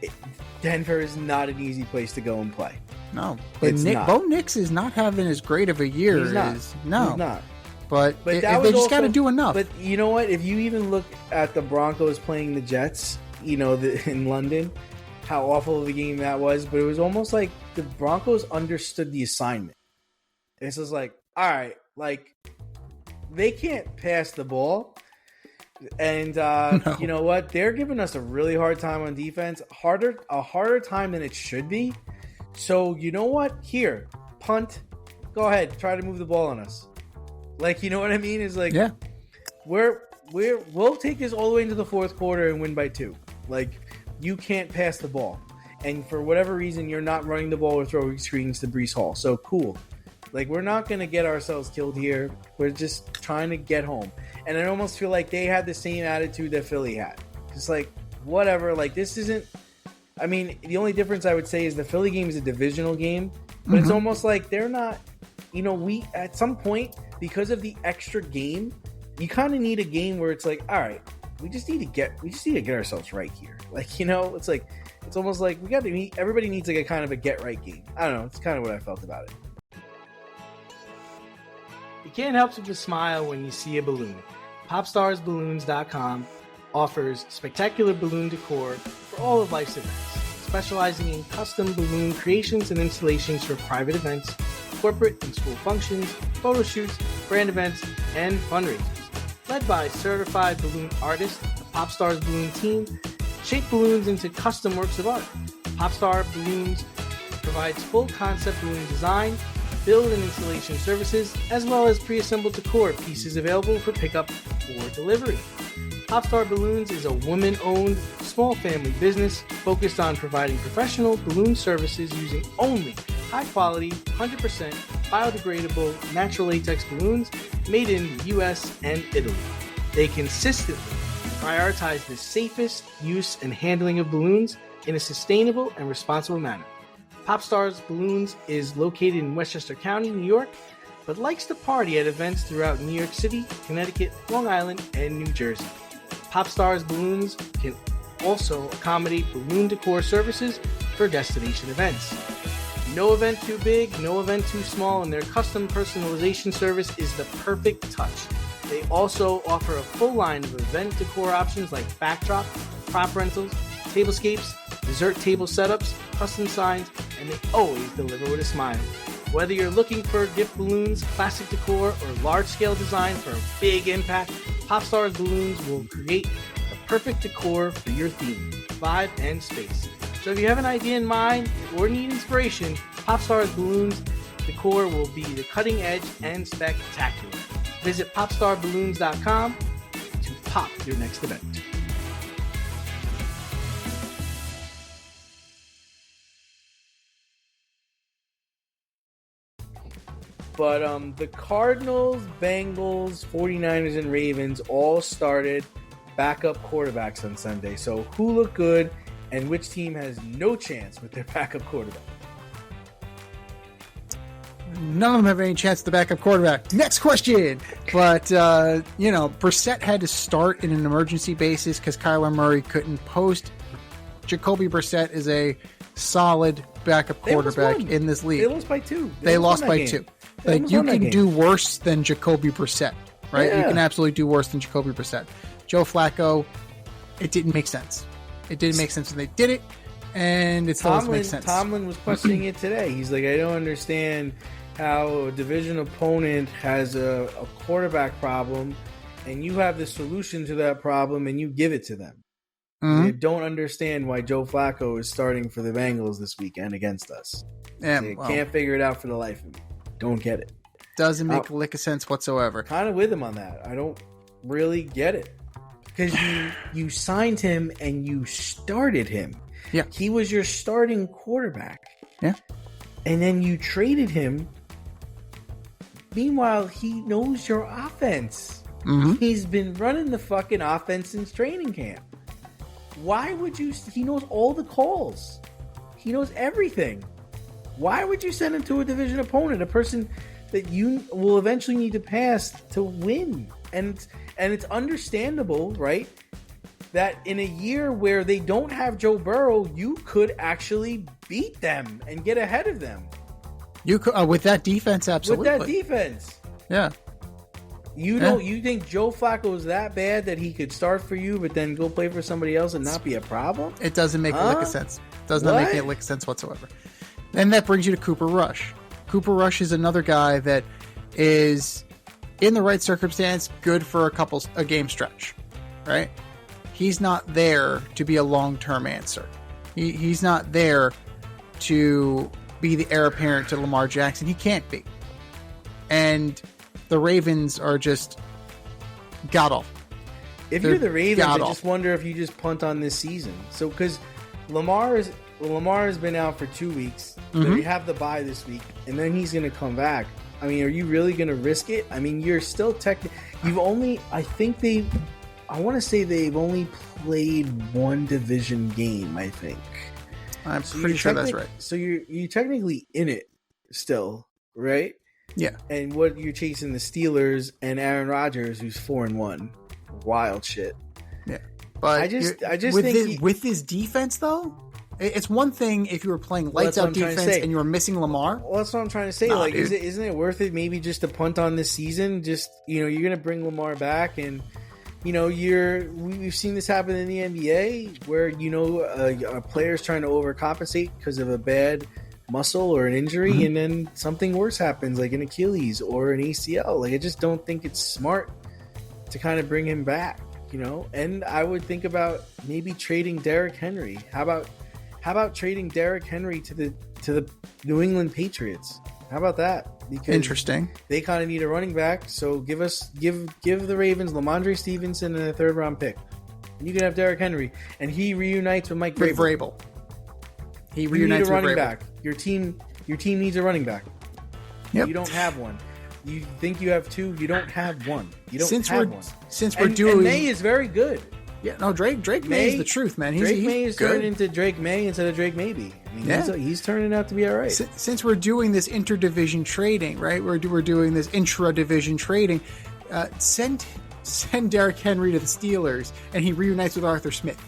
Denver is not an easy place to go and play. No, but Bo Nix is not having as great of a year. He's not. He's not. But they just got to do enough. But you know what? If you even look at the Broncos playing the Jets, in London, how awful of a game that was. But it was almost like the Broncos understood the assignment. It's just like, all right, like they can't pass the ball. And No. You know what? They're giving us a really hard time on defense. A harder time than it should be. So you know what? Here, punt. Go ahead. Try to move the ball on us. Like, you know what I mean? It's like, yeah, we'll take this all the way into the fourth quarter and win by 2. Like, you can't pass the ball. And for whatever reason, you're not running the ball or throwing screens to Breece Hall. So cool. Like, we're not going to get ourselves killed here. We're just trying to get home. And I almost feel like they had the same attitude that Philly had. Just like, whatever. Like, this isn't... I mean, the only difference I would say is the Philly game is a divisional game. But It's almost like they're not... we at some point, because of the extra game, you kind of need a game where it's like, all right, we just need to get ourselves right here. Like, it's like, it's almost like everybody needs like a kind of a get right game. I don't know. It's kind of what I felt about it. You can't help but smile when you see a balloon. PopstarsBalloons.com offers spectacular balloon decor for all of life's events, specializing in custom balloon creations and installations for private events, corporate and school functions, photo shoots, brand events, and fundraisers. Led by certified balloon artists, the Popstars Balloon team shape balloons into custom works of art. Popstar Balloons provides full concept balloon design, build and installation services, as well as pre-assembled decor pieces available for pickup or delivery. Popstar Balloons is a woman-owned, small family business focused on providing professional balloon services using only high-quality, 100% biodegradable natural latex balloons made in the US and Italy. They consistently prioritize the safest use and handling of balloons in a sustainable and responsible manner. Popstars Balloons is located in Westchester County, New York, but likes to party at events throughout New York City, Connecticut, Long Island, and New Jersey. Popstars Balloons can also accommodate balloon decor services for destination events. No event too big, no event too small, and their custom personalization service is the perfect touch. They also offer a full line of event decor options like backdrop, prop rentals, tablescapes, dessert table setups, custom signs, and they always deliver with a smile. Whether you're looking for gift balloons, classic decor, or large-scale design for a big impact, Popstars Balloons will create the perfect decor for your theme, vibe, and space. So if you have an idea in mind or need inspiration, Popstars Balloons decor will be the cutting edge and spectacular. Visit popstarballoons.com to pop your next event. But the Cardinals, Bengals, 49ers, and Ravens all started backup quarterbacks on Sunday. So who looked good and which team has no chance with their backup quarterback? None of them have any chance at the backup quarterback. Next question. But, Brissett had to start in an emergency basis because Kyler Murray couldn't post. Jacoby Brissett is a solid backup quarterback in this league. They lost by 2. They lost by 2. Like, you can do worse than Jacoby Brissett, right? Yeah. You can absolutely do worse than Jacoby Brissett. Joe Flacco, it didn't make sense. It didn't make sense when they did it, and it still doesn't make sense. Tomlin was questioning it today. He's like, I don't understand how a division opponent has a quarterback problem, and you have the solution to that problem, and you give it to them. I don't understand why Joe Flacco is starting for the Bengals this weekend against us. Yeah, can't figure it out for the life of me. Don't get it. Doesn't make a lick of sense whatsoever. Kind of with him on that. I don't really get it. because you signed him and you started him. Yeah. He was your starting quarterback. Yeah. And then you traded him. Meanwhile, he knows your offense. Mm-hmm. He's been running the fucking offense since training camp. Why would you? He knows all the calls. He knows everything. Why would you send him to a division opponent, a person that you will eventually need to pass to win? And it's understandable, right? That in a year where they don't have Joe Burrow, you could actually beat them and get ahead of them. You could with that defense, absolutely. With that defense, yeah. You think Joe Flacco is that bad that he could start for you, but then go play for somebody else and not be a problem? It doesn't make a lick of sense. Does not make a lick of sense whatsoever. And that brings you to Cooper Rush. Cooper Rush is another guy that is in the right circumstance, good for a game stretch, right? He's not there to be a long-term answer. He's not there to be the heir apparent to Lamar Jackson. He can't be. And the Ravens are just god-awful. If you're the Ravens, I just wonder if you just punt on this season. So, because Lamar has been out for 2 weeks. Mm-hmm. They have the bye this week, and then he's going to come back. I mean, are you really going to risk it? I mean, you're still I want to say they've only played one division game, I think. I'm pretty sure that's right. So you're technically in it still, right? Yeah. And what you're chasing the Steelers and Aaron Rodgers, who's 4-1. Wild shit. Yeah. But I just think with his defense though, it's one thing if you were playing lights out defense and you were missing Lamar. Well, that's what I'm trying to say. Isn't it worth it maybe just to punt on this season? Just, you're going to bring Lamar back, and we've seen this happen in the NBA where a player's trying to overcompensate because of a bad muscle or an injury, mm-hmm. and then something worse happens, like an Achilles or an ACL. Like, I just don't think it's smart to kind of bring him back, And I would think about maybe trading Derrick Henry. How about trading Derrick Henry to the New England Patriots? How about that? Because interesting. They kind of need a running back, so give the Ravens Lamondre Stevenson and a 3rd round pick. And you can have Derrick Henry, and he reunites with Mike Vrabel. He reunites with running Vrabel. back. Your team needs a running back. Yep. You don't have one. You think you have 2? You don't have one. You don't have one. And May is very good. Yeah, no, Drake May is the truth, man. Drake May is turning into Drake May instead of Drake Maybe. I mean, he's turning out to be all right. Since we're doing this interdivision trading, right? We're doing this intra-division trading. Send Derrick Henry to the Steelers, and he reunites with Arthur Smith.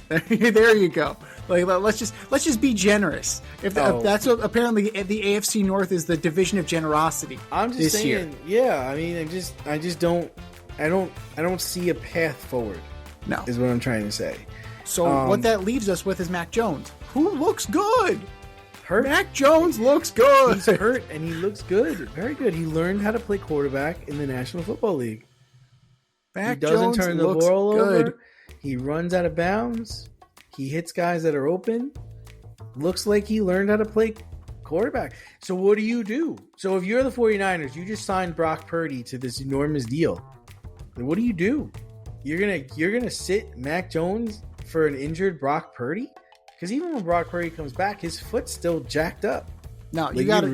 There you go. Like, let's just be generous. If that's what apparently the AFC North is, the division of generosity. I'm just saying, yeah. I mean, I just don't see a path forward. No, is what I'm trying to say. So what that leaves us with is Mac Jones, who looks good. Hurt. Mac Jones looks good. He's hurt and he looks good, very good. He learned how to play quarterback in the National Football League. Mac he doesn't Jones turn the ball over. He runs out of bounds. He hits guys that are open. Looks like he learned how to play quarterback. So what do? So if you're the 49ers, you just signed Brock Purdy to this enormous deal. What do? You're gonna sit Mac Jones for an injured Brock Purdy? Because even when Brock Purdy comes back, his foot's still jacked up. No, you gotta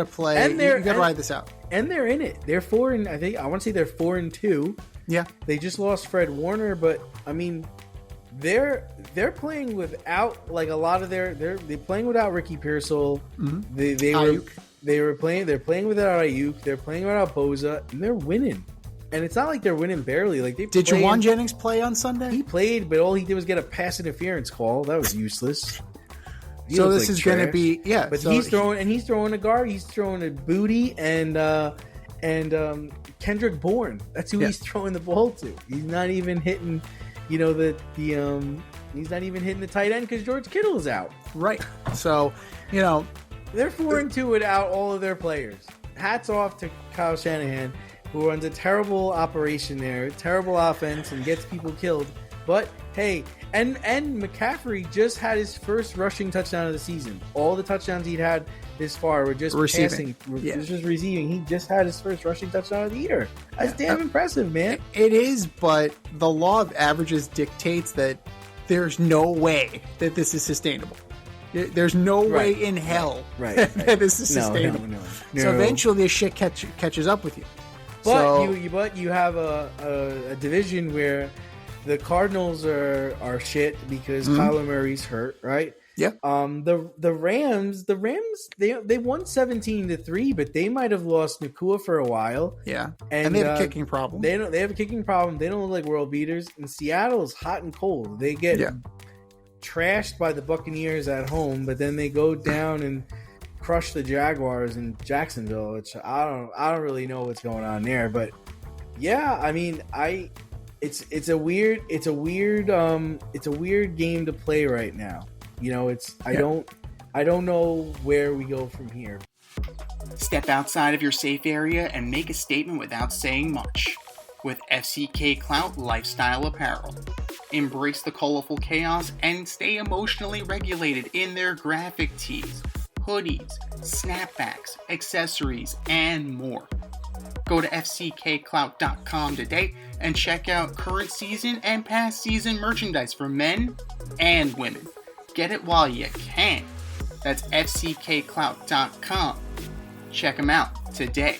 play. And you gotta ride this out. And they're in it. They're 4 and I want to say they're 4-2. Yeah, they just lost Fred Warner, but I mean, they're playing without like a lot of they're playing without Ricky Pearsall. Mm-hmm. They're playing without Ayuk. They're playing without Boza, and they're winning. And it's not like they're winning barely. Like did Jawan Jennings play on Sunday? He played, but all he did was get a pass interference call. That was useless. So this is going to be But so he's throwing a guard. He's throwing a Booty and Kendrick Bourne. That's who he's throwing the ball to. He's not even hitting, he's not even hitting the tight end because George Kittle is out. Right. So, they're 4-2 without all of their players. Hats off to Kyle Shanahan, who runs a terrible operation there, terrible offense, and gets people killed. But hey, and McCaffrey just had his first rushing touchdown of the season. All the touchdowns he'd had this far with just Receiving. passing, just receiving. He just had his first rushing touchdown of the year. That's damn impressive, man. It is, but the law of averages dictates that there's no way that this is sustainable. There's no way in hell that this is sustainable. No. So eventually this shit catches up with you. But you have a division where the Cardinals are shit because Kyler Murray's hurt, right? Yeah. The Rams they won 17-3, but they might have lost ncaa for a while. Yeah. And they have a kicking problem. They have a kicking problem. They don't look like world beaters. And Seattle is hot and cold. They get trashed by the Buccaneers at home, but then they go down and crush the Jaguars in Jacksonville, which I don't really know what's going on there. But yeah, I mean, it's a weird game to play right now. You know, I don't know where we go from here. Step outside of your safe area and make a statement without saying much with FCK Clout Lifestyle Apparel. Embrace the colorful chaos and stay emotionally regulated in their graphic tees, hoodies, snapbacks, accessories, and more. Go to fckclout.com today and check out current season and past season merchandise for men and women. Get it while you can. That's fckclout.com. Check them out today.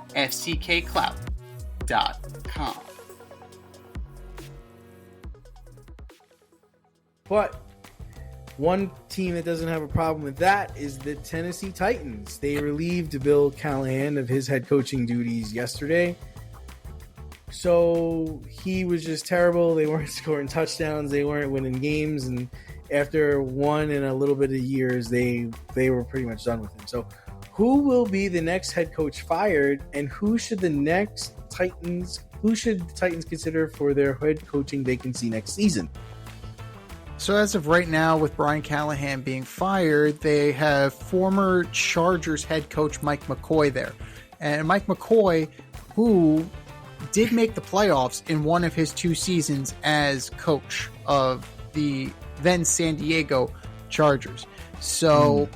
fckclout.com. But one team that doesn't have a problem with that is the Tennessee Titans. They relieved Bill Callahan of his head coaching duties yesterday. So he was just terrible. They weren't scoring touchdowns. They weren't winning games. And after one and a little bit of years, they were pretty much done with him. So who will be the next head coach fired, and who should the Titans consider for their head coaching vacancy next season? So as of right now, with Brian Callahan being fired, they have former Chargers head coach Mike McCoy there. And Mike McCoy, who did make the playoffs in one of his 2 seasons as coach of the then San Diego Chargers. So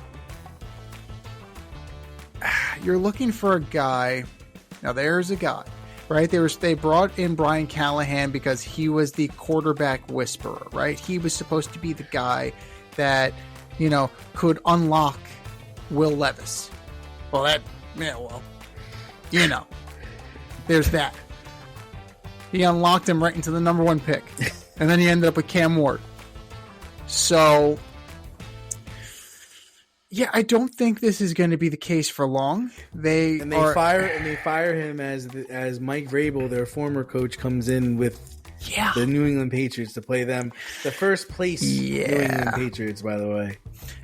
you're looking for a guy. Now there's a guy. Right, they brought in Brian Callahan because he was the quarterback whisperer, right? He was supposed to be the guy that, could unlock Will Levis. Well, there's that. He unlocked him right into the number 1 pick, and then he ended up with Cam Ward. So, yeah, I don't think this is going to be the case for long. They fire him as Mike Vrabel, their former coach, comes in with the New England Patriots to play them. The first place New England Patriots, by the way.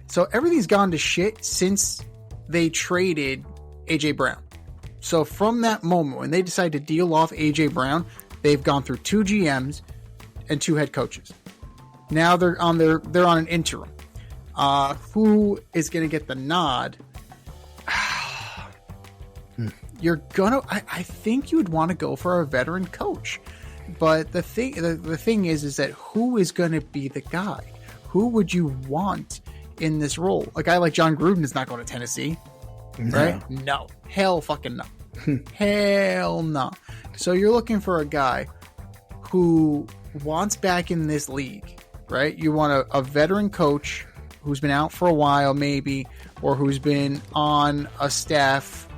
So everything's gone to shit since they traded AJ Brown. So from that moment when they decided to deal off AJ Brown, they've gone through 2 GMs and 2 head coaches. Now they're on an interim. Who is going to get the nod? I think you would want to go for a veteran coach. But the thing is that who is going to be the guy? Who would you want in this role? A guy like John Gruden is not going to Tennessee, right? No. Hell fucking no. Hell no. So you're looking for a guy who wants back in this league, right? You want a veteran coach who's been out for a while maybe, or who's been on a staff.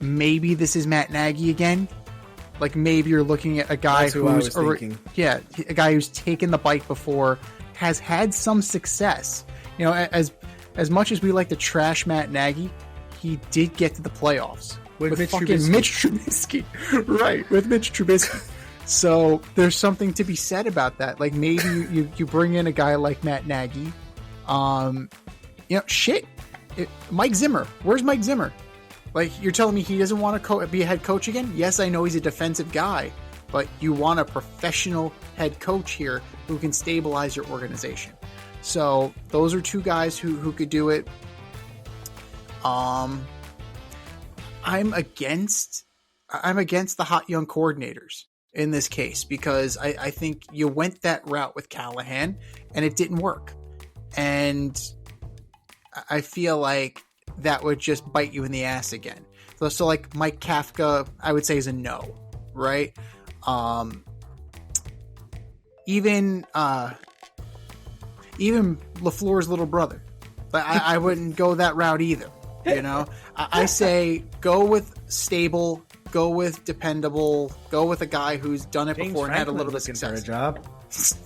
Maybe this is Matt Nagy again. Like maybe you're looking at a guy who's a guy who's taken the bite before, has had some success. As much as we like to trash Matt Nagy, he did get to the playoffs with Mitch Trubisky. Right, with Mitch Trubisky. So there's something to be said about that. Like maybe you bring in a guy like Matt Nagy. Mike Zimmer. Where's Mike Zimmer? Like you're telling me he doesn't want to be a head coach again? Yes, I know he's a defensive guy, but you want a professional head coach here who can stabilize your organization. So those are 2 guys who could do it. I'm against the hot young coordinators in this case, because I think you went that route with Callahan and it didn't work. And I feel like that would just bite you in the ass again. So like Mike Kafka, I would say is a no, right? Even LaFleur's little brother, but I wouldn't go that route either. You know, I say go with stable, go with dependable, go with a guy who's done it James before and had a little bit of Franklin's looking success. for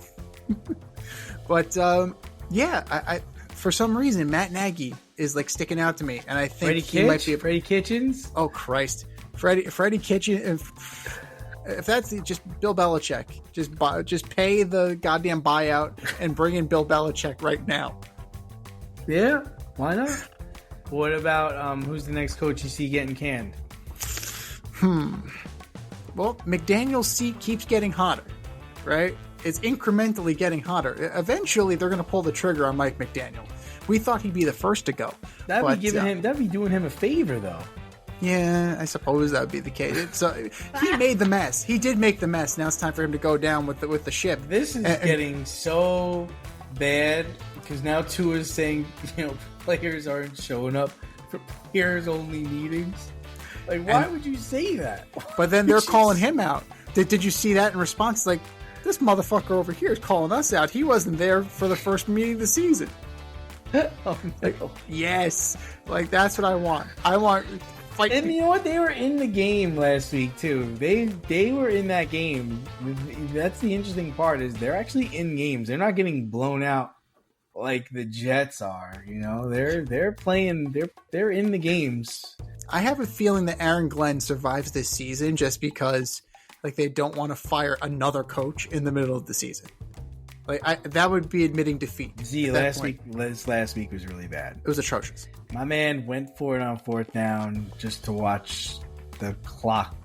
a job. But I for some reason Matt Nagy is like sticking out to me, and I think he might be Freddie Kitchens. Oh Christ, Freddie Kitchen. If that's just Bill Belichick, just pay the goddamn buyout and bring in Bill Belichick right now. Yeah, why not? What about who's the next coach you see getting canned? Well, McDaniel's seat keeps getting hotter, right? It's incrementally getting hotter. Eventually, they're going to pull the trigger on Mike McDaniel. We thought he'd be the first to go. That'd be doing him a favor, though. Yeah, I suppose that would be the case. So he made the mess. He did make the mess. Now it's time for him to go down with the ship. This is getting so bad because now Tua's saying, players aren't showing up for players-only meetings. Like, why would you say that? But then they're calling him out. Did you see that in response? Like, this motherfucker over here is calling us out. He wasn't there for the first meeting of the season. Oh, no. Yes. Like, that's what I want. I want... And you know what? They were in the game last week too. They were in that game. That's the interesting part is they're actually in games. They're not getting blown out like the Jets are. They're playing. They're in the games. I have a feeling that Aaron Glenn survives this season just because like they don't want to fire another coach in the middle of the season. Like that would be admitting defeat. See, last week was really bad. It was atrocious. My man went for it on fourth down just to watch the clock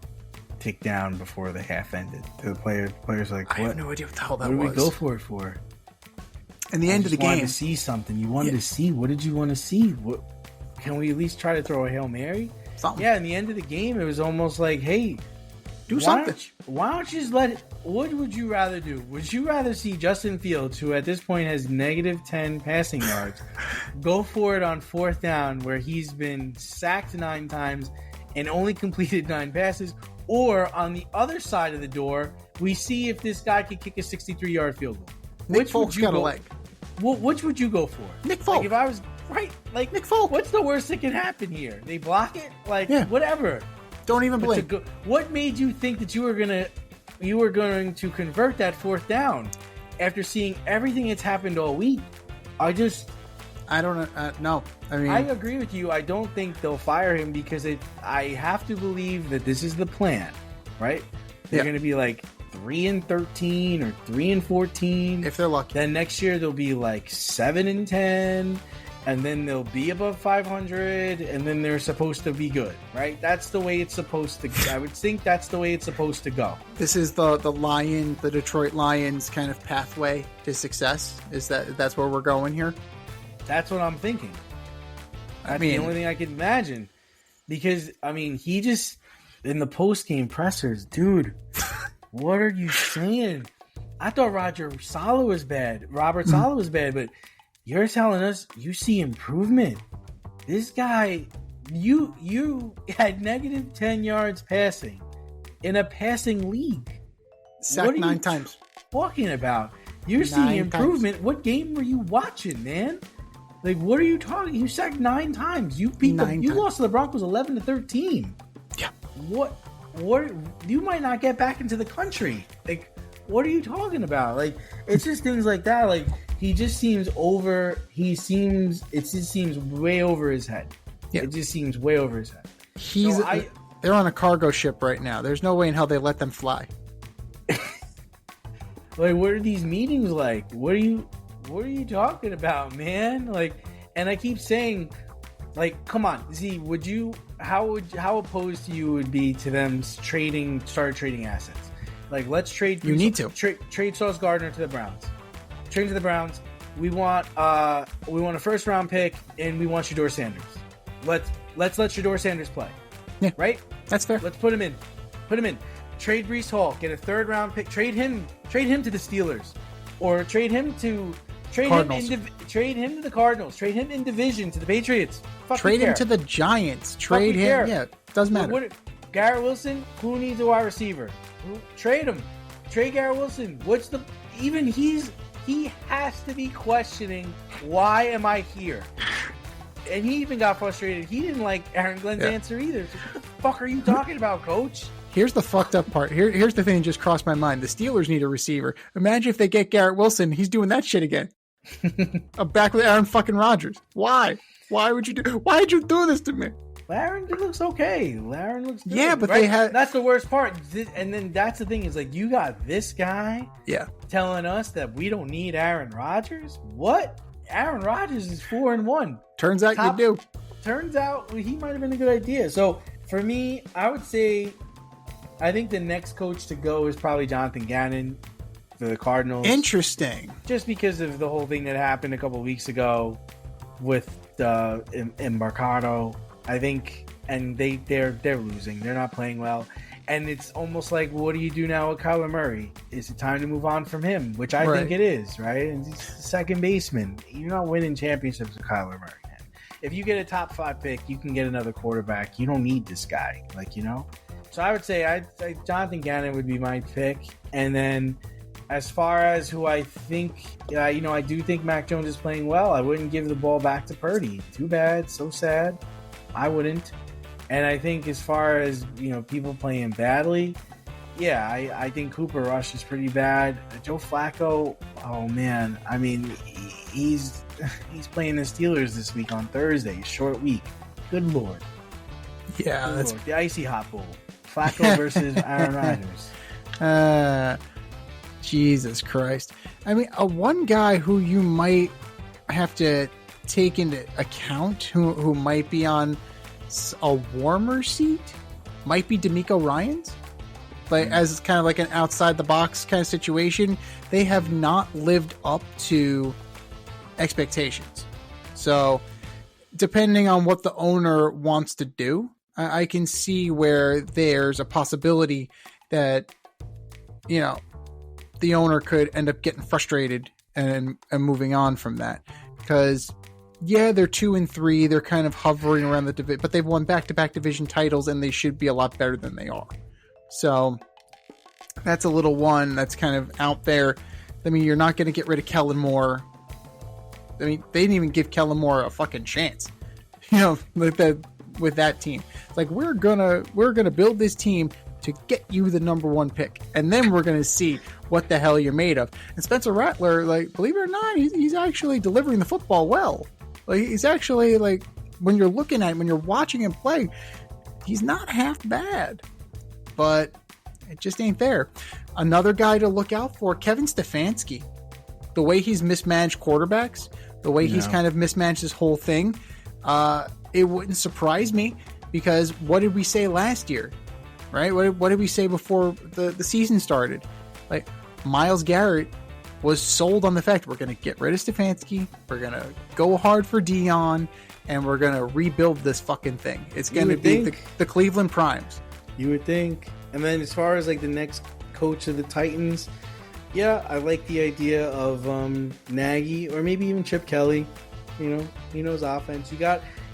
tick down before the half ended. The players like, what? I have no idea what the hell that was. What did we go for it for? In the end of the game, wanted to see something. You wanted to see. What did you want to see? What can we at least try to throw a Hail Mary? Something. Yeah. In the end of the game, it was almost like, hey, do something. Why don't you just let it? What would you rather do? Would you rather see Justin Fields, who at this point has -10 passing yards, go for it on fourth down where he's been sacked 9 times and only completed 9 passes? Or on the other side of the door, we see if this guy could kick a 63-yard field goal. Nick Folk's got a leg. Which would you go for? Nick Folk. Like if I was right, like Nick Folk. What's the worst that can happen here? They block it? Like whatever. Don't even blink. What made you think that you were going to convert that fourth down after seeing everything that's happened all week? I don't know. I mean, I agree with you. I don't think they'll fire him because I have to believe that this is the plan, right? They're going to be like 3-13 or 3-14 if they're lucky. Then next year they'll be like 7-10. And then they'll be above 500, and then they're supposed to be good, right? That's the way it's supposed to go. I would think that's the way it's supposed to go. This is the Detroit Lions kind of pathway to success. That's where we're going here? That's what I'm thinking. That's the only thing I can imagine. Because, he just, in the post-game pressers, dude, what are you saying? I thought Robert Saleh was bad, but you're telling us you see improvement. This guy, you had -10 yards passing in a passing league. Sacked 9 times. Talking about? You're seeing improvement. Times. What game were you watching, man? Like, what are you talking? You sacked 9 times. You lost to the Broncos 11-13. Yeah. What? You might not get back into the country. Like, what are you talking about? Like, it's just things like that. Like. He just seems it just seems way over his head. Yeah. It just seems way over his head. They're on a cargo ship right now. There's no way in hell they let them fly. Like, what are these meetings like? What are you talking about, man? Like, and I keep saying, like, come on, Z, how opposed to you would be to them start trading assets? Like, let's trade. You need to trade Sauce Gardner to the Browns. Trade to the Browns. We want a first round pick, and we want Shedeur Sanders. Let's let Shedeur Sanders play. Yeah, right. That's fair. Let's put him in. Trade Breece Hall. Get a 3rd round pick. Trade him to the Steelers, or trade him to Trade him to the Cardinals. Trade him in division to the Patriots. Trade him to the Giants. Trade him. Care. Yeah, doesn't matter. Garrett Wilson, who needs a wide receiver? Trade him. Trade Garrett Wilson. He has to be questioning, why am I here? And he even got frustrated. He didn't like Aaron Glenn's answer either. So what the fuck are you talking about, coach? Here's the fucked up part. Here's the thing that just crossed my mind. The Steelers need a receiver. Imagine if they get Garrett Wilson. He's doing that shit again. I'm back with Aaron fucking Rodgers. Why? Why would you do this to me? Laren looks okay. Laren looks good. Yeah, but right? That's the worst part. And then that's the thing is like you got this guy telling us that we don't need Aaron Rodgers? What? Aaron Rodgers is 4-1. Turns out you do. Turns out he might have been a good idea. So for me, I would say I think the next coach to go is probably Jonathan Gannon for the Cardinals. Interesting. Just because of the whole thing that happened a couple of weeks ago with Mercado. I think, and they're losing. They're not playing well, and it's almost like, what do you do now with Kyler Murray? Is it time to move on from him? Which I think it is, right? And he's the second baseman. You're not winning championships with Kyler Murray, man. If you get a top 5 pick, you can get another quarterback. You don't need this guy, So I would say Jonathan Gannon would be my pick, and then as far as who I think, I do think Mac Jones is playing well. I wouldn't give the ball back to Purdy. Too bad, so sad. I wouldn't. And I think as far as, people playing badly, I think Cooper Rush is pretty bad. Joe Flacco, oh man. I mean, he's playing the Steelers this week on Thursday, short week. Good Lord. Yeah, Good Lord. The Icy Hot Bowl. Flacco versus Aaron Rodgers. Jesus Christ. I mean, one guy who you might have to take into account who might be on a warmer seat might be DeMeco Ryans, but as kind of like an outside the box kind of situation, they have not lived up to expectations. So depending on what the owner wants to do, I can see where there's a possibility that the owner could end up getting frustrated and moving on from that, because they're 2-3. They're kind of hovering around the division, but they've won back-to-back division titles, and they should be a lot better than they are. So that's a little one that's kind of out there. I mean, you're not going to get rid of Kellen Moore. I mean, they didn't even give Kellen Moore a fucking chance. With that team, it's like we're gonna build this team to get you the number 1 pick, and then we're gonna see what the hell you're made of. And Spencer Rattler, believe it or not, he's actually delivering the football well. He's actually, when you're looking at him, when you're watching him play, he's not half bad, but it just ain't there. Another guy to look out for, Kevin Stefanski. The way he's mismanaged quarterbacks, the way he's kind of mismanaged this whole thing, it wouldn't surprise me, because what did we say last year, right? What did we say before the season started? Myles Garrett was sold on the fact we're going to get rid of Stefanski, we're going to go hard for Dion, and we're going to rebuild this fucking thing. It's going to be the Cleveland Primes. You would think. And then as far as the next coach of the Titans, I like the idea of Nagy, or maybe even Chip Kelly. He knows offense.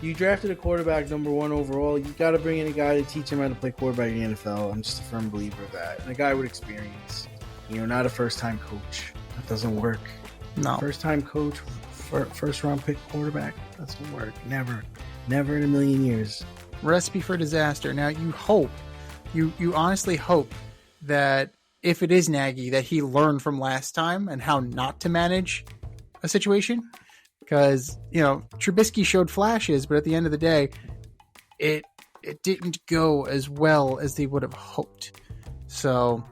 You drafted a quarterback number 1 overall. You got to bring in a guy to teach him how to play quarterback in the NFL. I'm just a firm believer of that. And a guy with experience. Not a first-time coach. That doesn't work. No. First-time coach, first-round pick quarterback. That doesn't work. Never in a million years. Recipe for disaster. Now, you hope, you honestly hope that if it is Nagy, that he learned from last time and how not to manage a situation. Because, Trubisky showed flashes, but at the end of the day, it didn't go as well as they would have hoped. So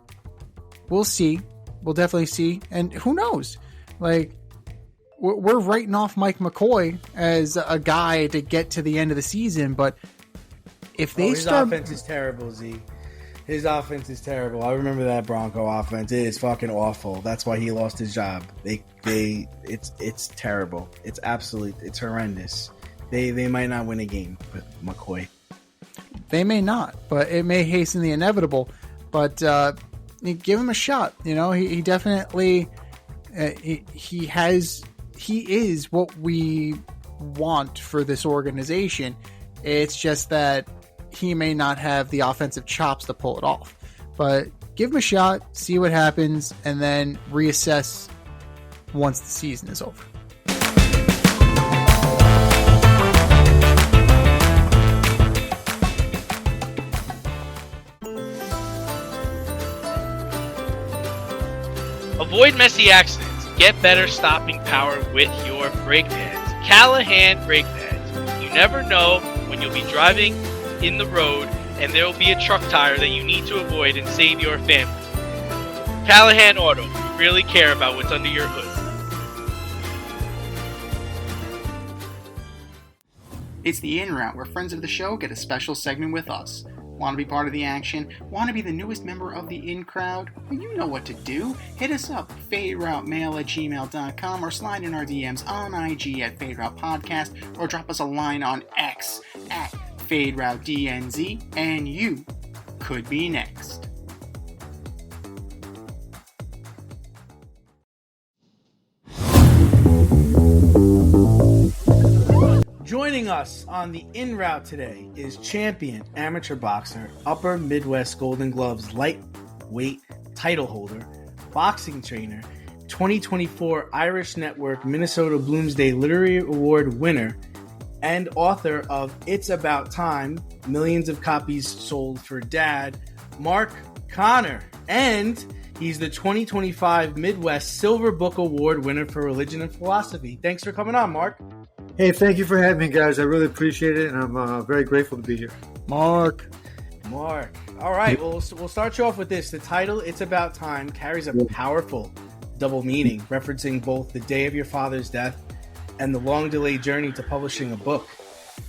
we'll see. We'll definitely see. And who knows? We're writing off Mike McCoy as a guy to get to the end of the season, but if they his offense is terrible, Z. His offense is terrible. I remember that Bronco offense. It is fucking awful. That's why he lost his job. It's terrible. It's horrendous. They might not win a game with McCoy. They may not, but it may hasten the inevitable. But give him a shot. He definitely he has he is what we want for this organization. It's just that he may not have the offensive chops to pull it off. But give him a shot, see what happens, and then reassess once the season is over. Avoid messy accidents. Get better stopping power with your brake pads. Callahan brake pads. You never know when you'll be driving in the road and there will be a truck tire that you need to avoid and save your family. Callahan Auto. We really care about what's under your hood. It's the In Route, where friends of the show get a special segment with us. Want to be part of the action? Want to be the newest member of the In Crowd? Well, you know what to do. Hit us up, faderoutemail@gmail.com, or slide in our DMs on IG at FadeRoutePodcast, or drop us a line on X at FadeRouteDNZ, and you could be next. Joining us on the In Route today is champion amateur boxer, Upper Midwest Golden Gloves lightweight title holder, boxing trainer, 2024 Irish Network Minnesota Bloomsday Literary Award winner, and author of It's About Time, millions of copies sold for Dad, Mark Connor. And he's the 2025 Midwest Silver Book Award winner for Religion and Philosophy. Thanks for coming on, Mark. Hey, thank you for having me, guys. I really appreciate it, and I'm very grateful to be here. Mark. All right, we'll start you off with this. The title, It's About Time, carries a powerful double meaning, referencing both the day of your father's death and the long-delayed journey to publishing a book.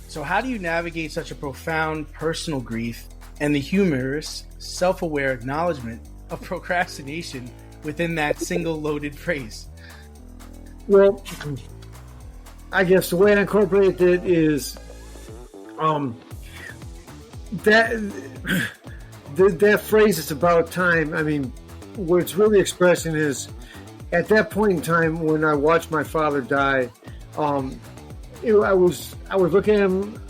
So how do you navigate such a profound personal grief and the humorous, self-aware acknowledgement of procrastination within that single loaded phrase? Well, I guess the way I incorporate it is that phrase, "It's about time." I mean, what it's really expressing is, at that point in time when I watched my father die, I was looking at him.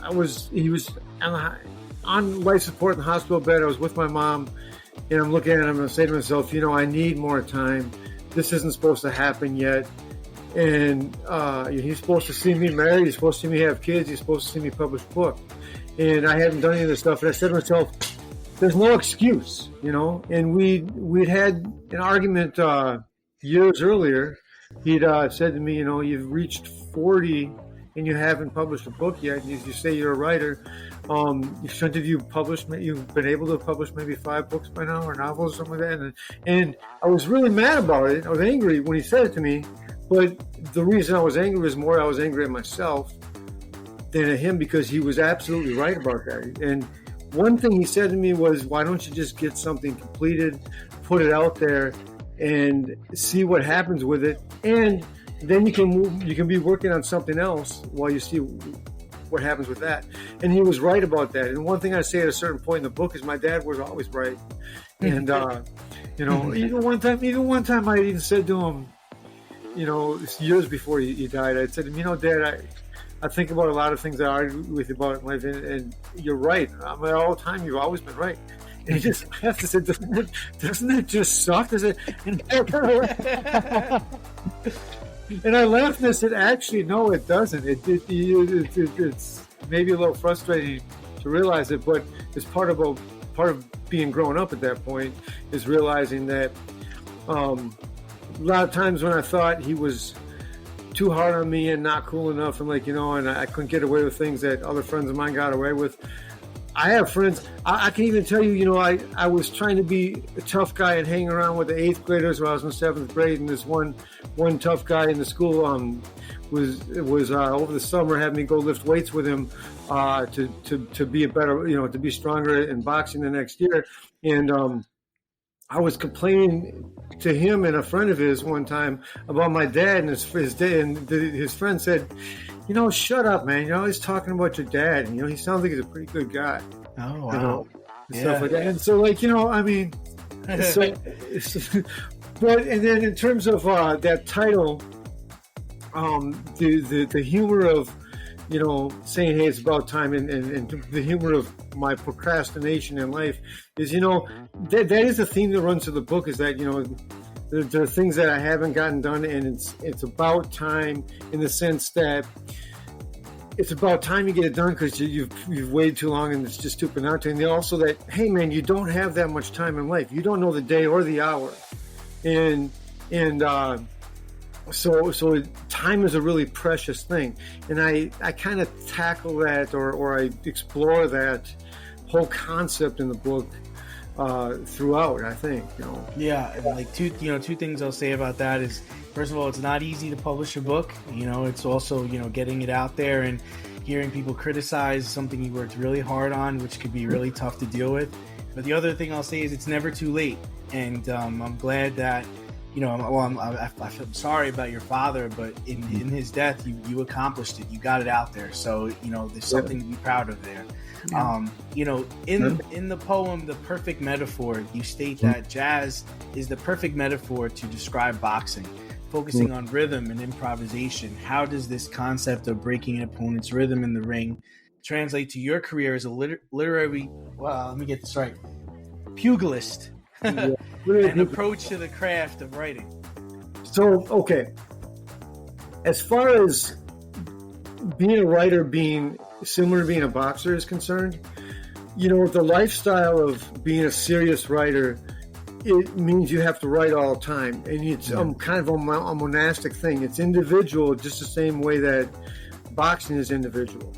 He was on life support in the hospital bed. I was with my mom, and I'm looking at him and saying to myself, I need more time. This isn't supposed to happen yet. And he's supposed to see me married. He's supposed to see me have kids. He's supposed to see me publish a book. And I hadn't done any of this stuff. And I said to myself, there's no excuse, And we'd had an argument years earlier. He'd said to me, you've reached 40 and you haven't published a book yet. And you say you're a writer. Shouldn't have you published? You've been able to publish maybe 5 books by now, or novels, or something like that. And I was really mad about it. I was angry when he said it to me. But the reason I was angry was more I was angry at myself than at him, because he was absolutely right about that. And one thing he said to me was, why don't you just get something completed, put it out there, and see what happens with it? And then you can be working on something else while you see what happens with that. And he was right about that. And one thing I say at a certain point in the book is my dad was always right. And, even one time I even said to him, years before he died, I said to him, Dad, I think about a lot of things I argue with you about in life, and you're right. I mean, all the time, you've always been right. And he just laughed and said, doesn't that just suck? And I laughed and I said, actually, no, it doesn't. It's maybe a little frustrating to realize it, but it's part of being grown up at that point, is realizing that a lot of times when I thought he was too hard on me and not cool enough, and and I couldn't get away with things that other friends of mine got away with. I have friends. I can even tell you, I was trying to be a tough guy and hang around with the 8th graders when I was in 7th grade, and this one tough guy in the school was over the summer having me go lift weights with him to be a better, to be stronger in boxing the next year, and I was complaining to him and a friend of his one time about my dad and his day, and his friend said, shut up, man. You're always talking about your dad, and he sounds like he's a pretty good guy. Oh, wow. Stuff like that. And so, I mean, but and then in terms of that title, the humor of, saying, hey, it's about time, and the humor of my procrastination in life is, that is a theme that runs through the book, is that, there are things that I haven't gotten done, and it's about time, in the sense that it's about time you get it done, because you've waited too long and it's just stupid not to. And also that, hey man, you don't have that much time in life. You don't know the day or the hour, so time is a really precious thing. And I kind of tackle that, or I explore that whole concept in the book throughout, I think. Yeah, and like two things I'll say about that is, first of all, it's not easy to publish a book. It's also, getting it out there and hearing people criticize something you worked really hard on, which could be really tough to deal with. But the other thing I'll say is it's never too late. And I'm glad that, I feel sorry about your father, but in his death, you accomplished it. You got it out there. So, there's something to be proud of there. Yeah. In the poem, The Perfect Metaphor, you state that jazz is the perfect metaphor to describe boxing, focusing on rhythm and improvisation. How does this concept of breaking an opponent's rhythm in the ring translate to your career as a literary, let me get this right, pugilist, and approach to the craft of writing? So, okay, as far as being a writer being similar to being a boxer is concerned, the lifestyle of being a serious writer, it means you have to write all the time, and it's kind of a monastic thing. It's individual, just the same way that boxing is individual.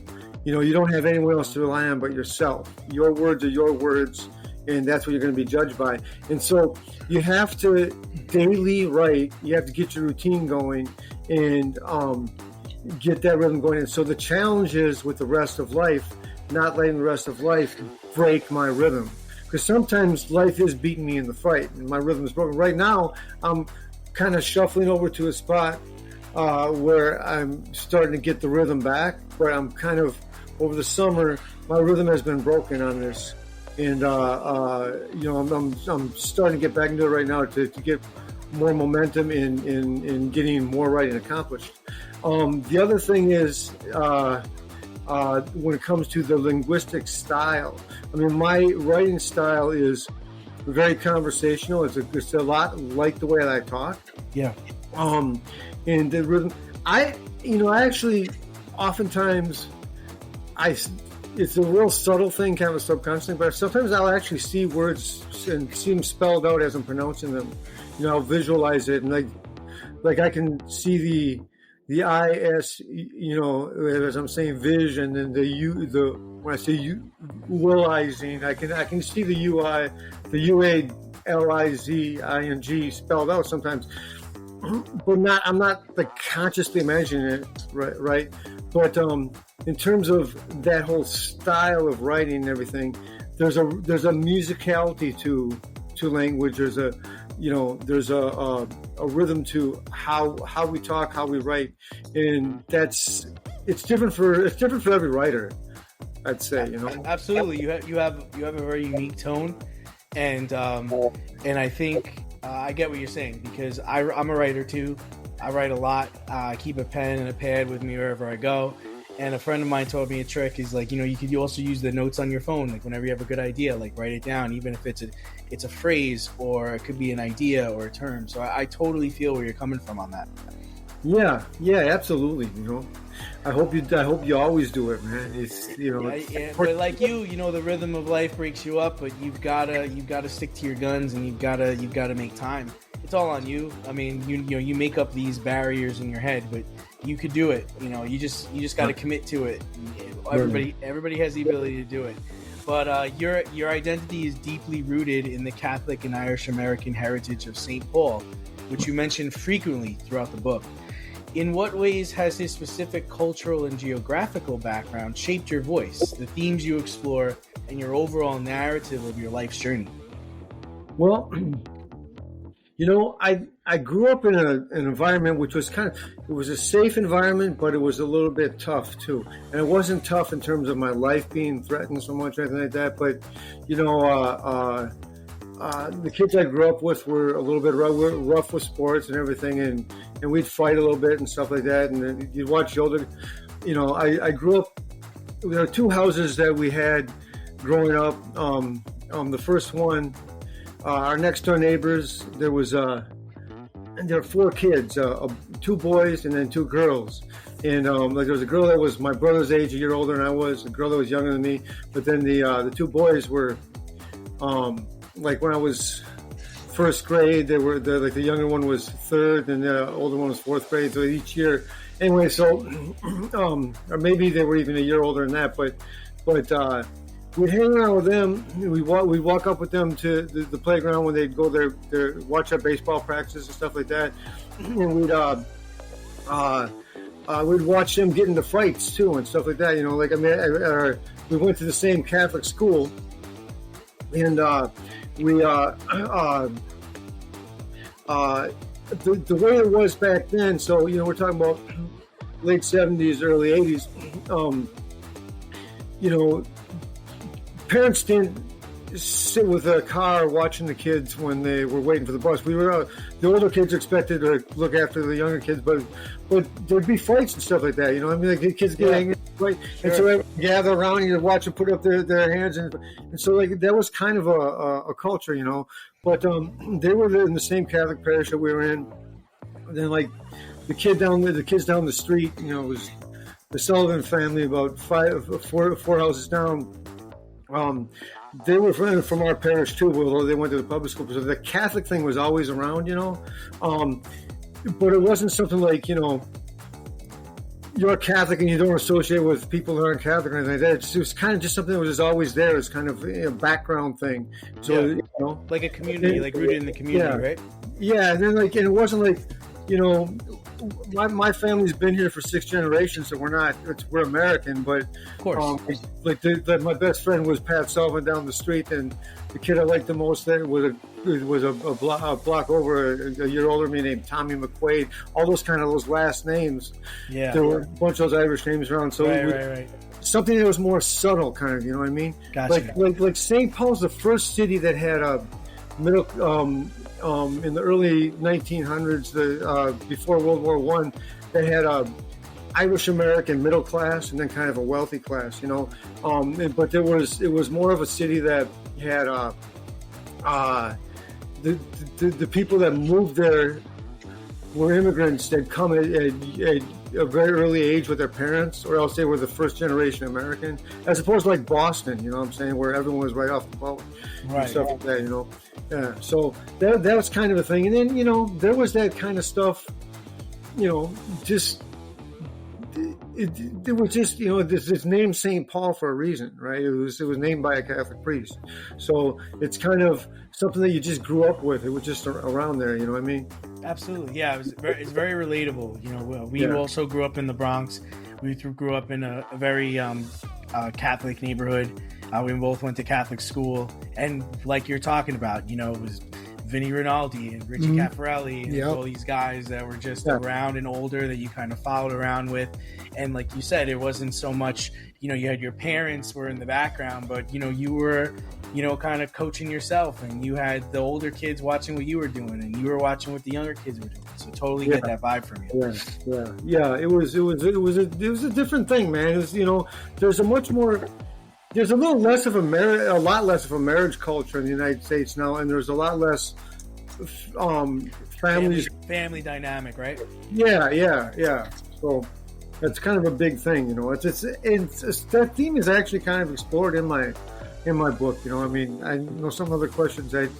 You don't have anyone else to rely on but yourself. Your words are your words, and that's what you're going to be judged by. And so you have to daily write. You have to get your routine going and get that rhythm going. And so the challenge is, with the rest of life, not letting the rest of life break my rhythm. Because sometimes life is beating me in the fight and my rhythm is broken. Right now, I'm kind of shuffling over to a spot where I'm starting to get the rhythm back. But I'm kind of, over the summer, my rhythm has been broken on this. And, I'm starting to get back into it right now to get more momentum in getting more writing accomplished. The other thing is, when it comes to the linguistic style, my writing style is very conversational. It's a lot like the way that I talk. Yeah. And the rhythm, I actually, oftentimes, it's a real subtle thing, kind of a subconscious thing, but sometimes I'll actually see words and see them spelled out as I'm pronouncing them. I'll visualize it, and like I can see the IS, as I'm saying vision, and when I say utilizing, I can see the UI, the UALIZING spelled out sometimes, but I'm not consciously imagining it, right? But in terms of that whole style of writing and everything, there's a musicality to language. There's a rhythm to how we talk, how we write, and it's different for every writer, I'd say. Absolutely, you have a very unique tone, and I think I get what you're saying, because I'm a writer too. I write a lot. I keep a pen and a pad with me wherever I go. And a friend of mine told me a trick is you could also use the notes on your phone. Whenever you have a good idea, write it down, even if it's a phrase, or it could be an idea or a term. So I totally feel where you're coming from on that. Yeah, absolutely. I hope you always do it, man. It's but like the rhythm of life breaks you up, but you've gotta stick to your guns, and you've gotta make time. It's all on you. You make up these barriers in your head, but you could do it. You just got to commit to it. Everybody has the ability to do it. But your identity is deeply rooted in the Catholic and Irish American heritage of St. Paul, which you mention frequently throughout the book. In what ways has his specific cultural and geographical background shaped your voice, the themes you explore, and your overall narrative of your life's journey? Well, I grew up in an environment which was it was a safe environment, but it was a little bit tough too. And it wasn't tough in terms of my life being threatened so much or anything like that, but the kids I grew up with were a little bit rough with sports and everything, and we'd fight a little bit and stuff like that. And then you'd watch the older, I grew up. There are two houses that we had growing up. The first one, our next door neighbors, there were 4 kids, 2 boys and then 2 girls. And there was a girl that was my brother's age, a year older than I was, a girl that was younger than me. But then the 2 boys were, like when I was first grade, the younger one was 3rd and the older one was 4th grade. So each year, anyway, so or maybe they were even a year older than that. But we'd hang around with them. We'd walk up with them to the playground when they'd go there, watch our baseball practices and stuff like that. And we'd watch them get into fights too and stuff like that. We went to the same Catholic school, and the way it was back then. So we're talking about late 70s, early 80s. Parents didn't sit with a car watching the kids when they were waiting for the bus. The older kids expected to look after the younger kids, but there'd be fights and stuff like that. Like the kids get angry, right? Sure. And so they gather around and you watch them put up their hands, and so like that was kind of a culture, But they were in the same Catholic parish that we were in. And then like the kids down the street, was the Sullivan family, about four houses down. They were from our parish too, although they went to the public school. So the Catholic thing was always around, but it wasn't something like, you're a Catholic and you don't associate with people who aren't Catholic or anything like that. It was kind of just something that was just always there. It's kind of a background thing. So, like a community, like rooted in the community, right? Yeah. And then and it wasn't like, my family's been here for 6 generations, so we're American, but of course, my best friend was Pat Sullivan down the street, and the kid I liked the most there was a block over, a year older than me, named Tommy McQuaid. All those those last names. Yeah, there were a bunch of those Irish names around. So right. Something that was more subtle, kind of. You know what I mean? Gotcha. Like St. Paul's the first city that had a middle. In the early 1900s, before World War I, they had a Irish American middle class and then kind of a wealthy class, But it was more of a city that had the people that moved there were immigrants that come at a very early age with their parents, or else they were the first generation American, as opposed to like Boston, what I'm saying, where everyone was right off the boat, and stuff like that, Yeah, so that was kind of a thing. And then, there was that kind of stuff, just, it was just, this name St. Paul for a reason, right? It was named by a Catholic priest. So it's kind of something that you just grew up with. It was just around there, you know what I mean? Absolutely. Yeah, it's very relatable. We also grew up in the Bronx. We grew up in a very Catholic neighborhood. We both went to Catholic school, and like you're talking about, it was Vinny Rinaldi and Richie Caffarelli and all these guys that were just around and older that you kind of followed around with. And like you said, it wasn't so much, you had your parents were in the background, but, you were, kind of coaching yourself, and you had the older kids watching what you were doing, and you were watching what the younger kids were doing. So totally get that vibe from you. Yeah. It was a different thing, man. It was, there's a lot less of a marriage culture in the United States now, and there's a lot less family dynamic, right? Yeah. So that's kind of a big thing, It's that theme is actually kind of explored in my book. I mean, I know some other questions I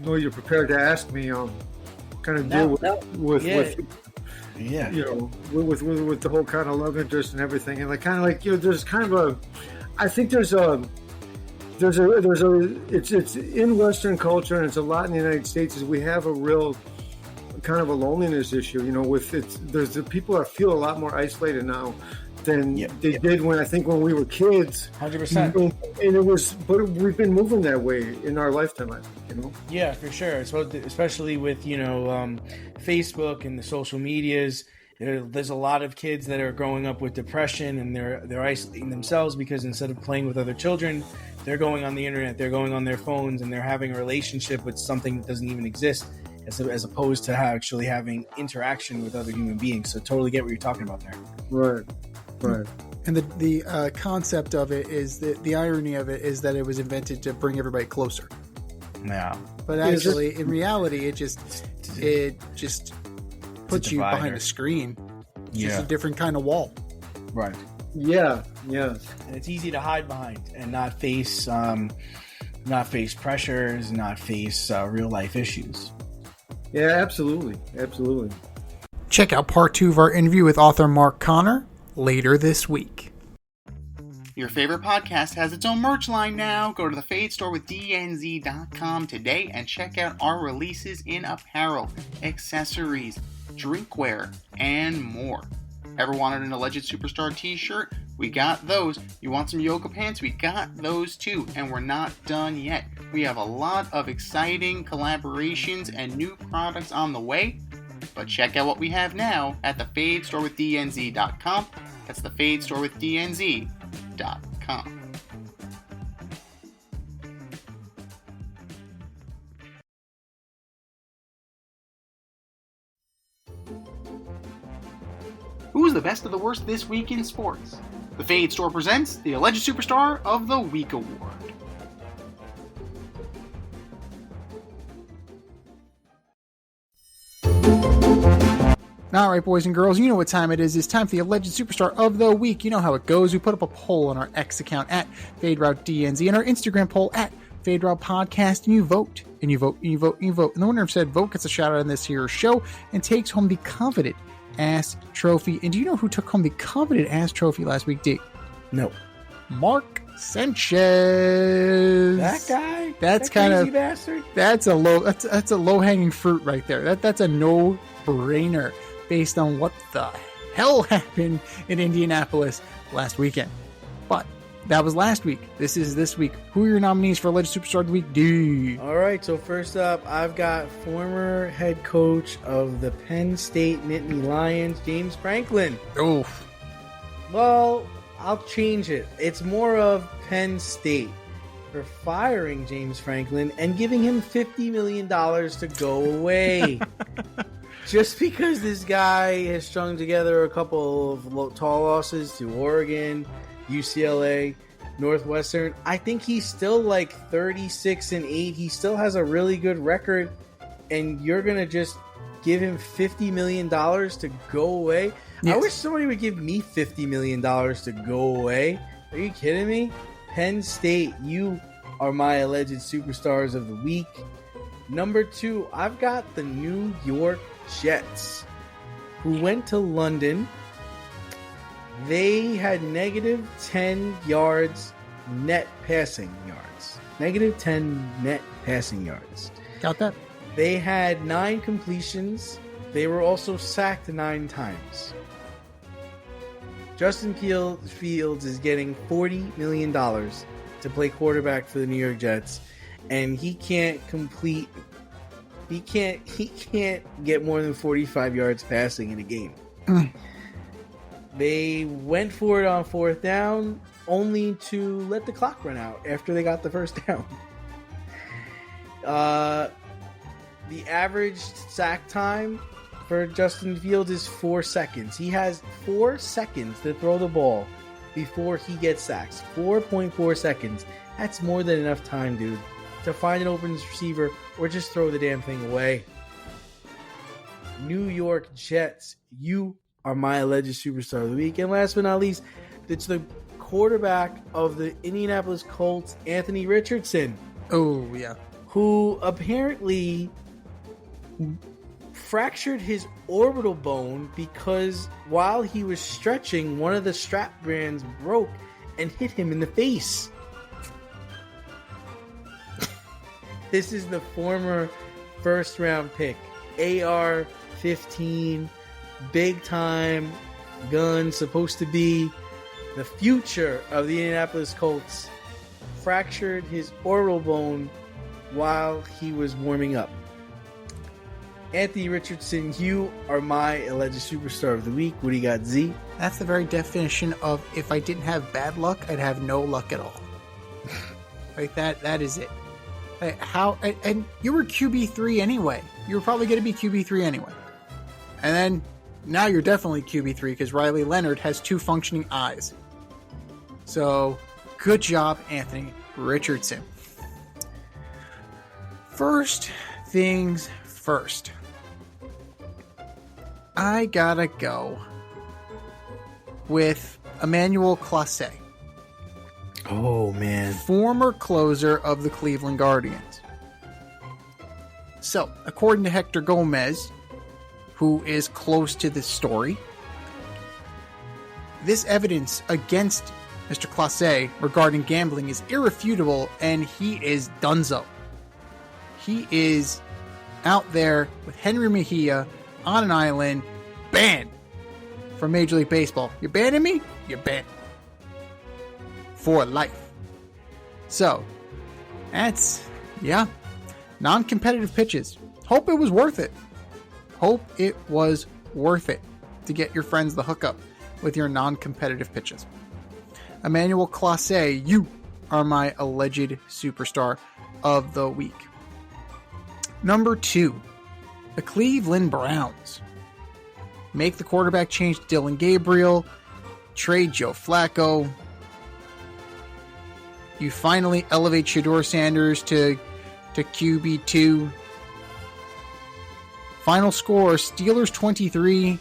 know you're prepared to ask me. Kind of deal with with the whole kind of love interest and everything, and there's kind of it's in Western culture, and it's a lot in the United States, is we have a real kind of a loneliness issue, there's the people that feel a lot more isolated now than they did when we were kids. 100%. But we've been moving that way in our lifetime, I think, Yeah, for sure. So, especially with, Facebook and the social medias, there's a lot of kids that are growing up with depression, and they're isolating themselves because instead of playing with other children, they're going on the internet, they're going on their phones, and they're having a relationship with something that doesn't even exist, as opposed to actually having interaction with other human beings. So totally get what you're talking about there. Right. And the concept of it is the irony of it is that it was invented to bring everybody closer. Yeah. But actually, in reality, it just puts you behind a screen. It's just a different kind of wall. Right. Yeah. And it's easy to hide behind and not face pressures, not face real life issues. Yeah, absolutely. Check out part 2 of our interview with author Mark Connor later this week. Your favorite podcast has its own merch line now. Go to the Fade Store with DNZ.com today and check out our releases in apparel, accessories, drinkware, and more. Ever wanted an Alleged Superstar t-shirt? We got those. You want some yoga pants? We got those too. And we're not done yet. We have a lot of exciting collaborations and new products on the way. But check out what we have now at the Fade Store with DNZ.com. That's the Fade Store with DNZ.com. Who's the best of the worst this week in sports? The Fade Store presents the Alleged Superstar of the Week Award. All right, boys and girls, you know what time it is. It's time for the Alleged Superstar of the Week. You know how it goes. We put up a poll on our X account at FadeRouteDNZ and our Instagram poll at FadeRoute Podcast, and you vote, and you vote, and you vote, and you vote. And the winner of said vote gets a shout out on this here show and takes home the coveted Ass Trophy. And do you know who took home the coveted Ass Trophy last week, D? No. Mark Sanchez. That guy? That's that kind crazy of bastard? That's a low hanging fruit right there. That's a no brainer based on what the hell happened in Indianapolis last weekend. But that was last week. This is this week. Who are your nominees for Alleged Superstar of the Week, D? All right, so first up, I've got former head coach of the Penn State Nittany Lions, James Franklin. Oh. Well, I'll change it. It's more of Penn State for firing James Franklin and giving him $50 million to go away. Just because this guy has strung together a couple of tall losses to Oregon, UCLA, Northwestern, I think he's still like 36-8. He still has a really good record, and you're gonna just give him $50 million to go away? Yes. I wish somebody would give me $50 million to go away. Are you kidding me? Penn State, you are my Alleged Superstars of the Week. Number 2, I've got the New York Jets, who went to London. They had negative 10 yards net passing yards. Negative 10 net passing yards. Got that? They had 9 completions. They were also sacked 9 times. Justin Fields is getting $40 million to play quarterback for the New York Jets, and he can't complete. He can't get more than 45 yards passing in a game. They went for it on 4th down, only to let the clock run out after they got the first down. The average sack time for Justin Fields is 4 seconds. He has 4 seconds to throw the ball before he gets sacked. 4.4 seconds. That's more than enough time, dude, to find an open receiver or just throw the damn thing away. New York Jets, you are my Alleged Superstar of the Week. And last but not least, it's the quarterback of the Indianapolis Colts, Anthony Richardson. Oh, yeah. Who apparently fractured his orbital bone because while he was stretching, one of the strap bands broke and hit him in the face. This is the former first-round pick, AR-15, big-time gun, supposed to be the future of the Indianapolis Colts, fractured his orbital bone while he was warming up. Anthony Richardson, you are my Alleged Superstar of the Week. What do you got, Z? That's the very definition of if I didn't have bad luck, I'd have no luck at all. Like that is it. Like and you were QB3 anyway. You were probably going to be QB3 anyway. And then now you're definitely QB3 because Riley Leonard has 2 functioning eyes. So good job, Anthony Richardson. First things first. I gotta go with Emmanuel Clase. Oh, man. Former closer of the Cleveland Guardians. So, according to Hector Gomez, who is close to this story, this evidence against Mr. Clase regarding gambling is irrefutable, and he is donezo. He is out there with Henry Mejia on an island, banned from Major League Baseball. You're banning me? You're banned. For life. So, that's, non-competitive pitches. Hope it was worth it. Hope it was worth it to get your friends the hookup with your non-competitive pitches. Emmanuel Clase, you are my alleged superstar of the week. Number 2, the Cleveland Browns. Make the quarterback change to Dylan Gabriel. Trade Joe Flacco. You finally elevate Shedeur Sanders to QB2. Final score, Steelers 23,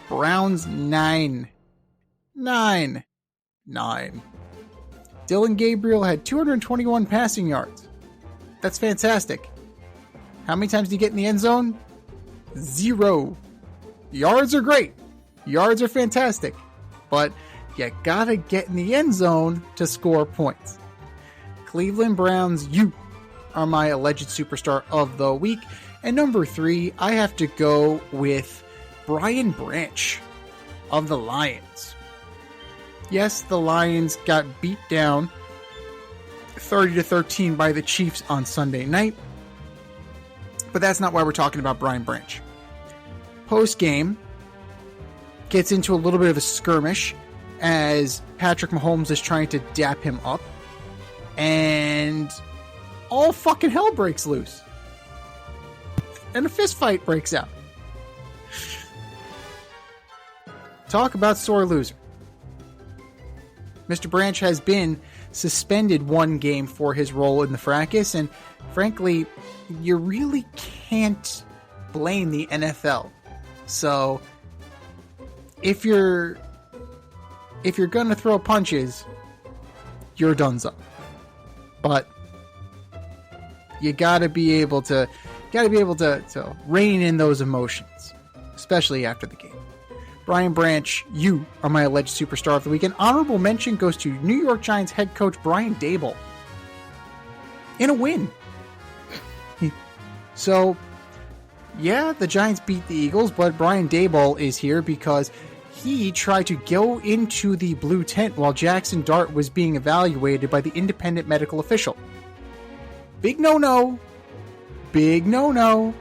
Browns 9. 9. Dylan Gabriel had 221 passing yards. That's fantastic. How many times did he get in the end zone? 0. Yards are great. Yards are fantastic. But you gotta get in the end zone to score points. Cleveland Browns, you are my alleged superstar of the week. And number 3, I have to go with Brian Branch of the Lions. Yes, the Lions got beat down 30-13 by the Chiefs on Sunday night. But that's not why we're talking about Brian Branch. Post-game, gets into a little bit of a skirmish as Patrick Mahomes is trying to dap him up. And all fucking hell breaks loose. And a fist fight breaks out. Talk about sore loser. Mr. Branch has been suspended 1 game for his role in the fracas, and frankly, you really can't blame the NFL. So, if you're gonna throw punches, you're donezo. But you gotta be able to rein in those emotions, especially after the game. Brian Branch, you are my alleged superstar of the week. An honorable mention goes to New York Giants head coach Brian Daboll in a win. So, yeah, the Giants beat the Eagles, but Brian Daboll is here because he tried to go into the blue tent while Jackson Dart was being evaluated by the independent medical official. Big no-no. Big no-no.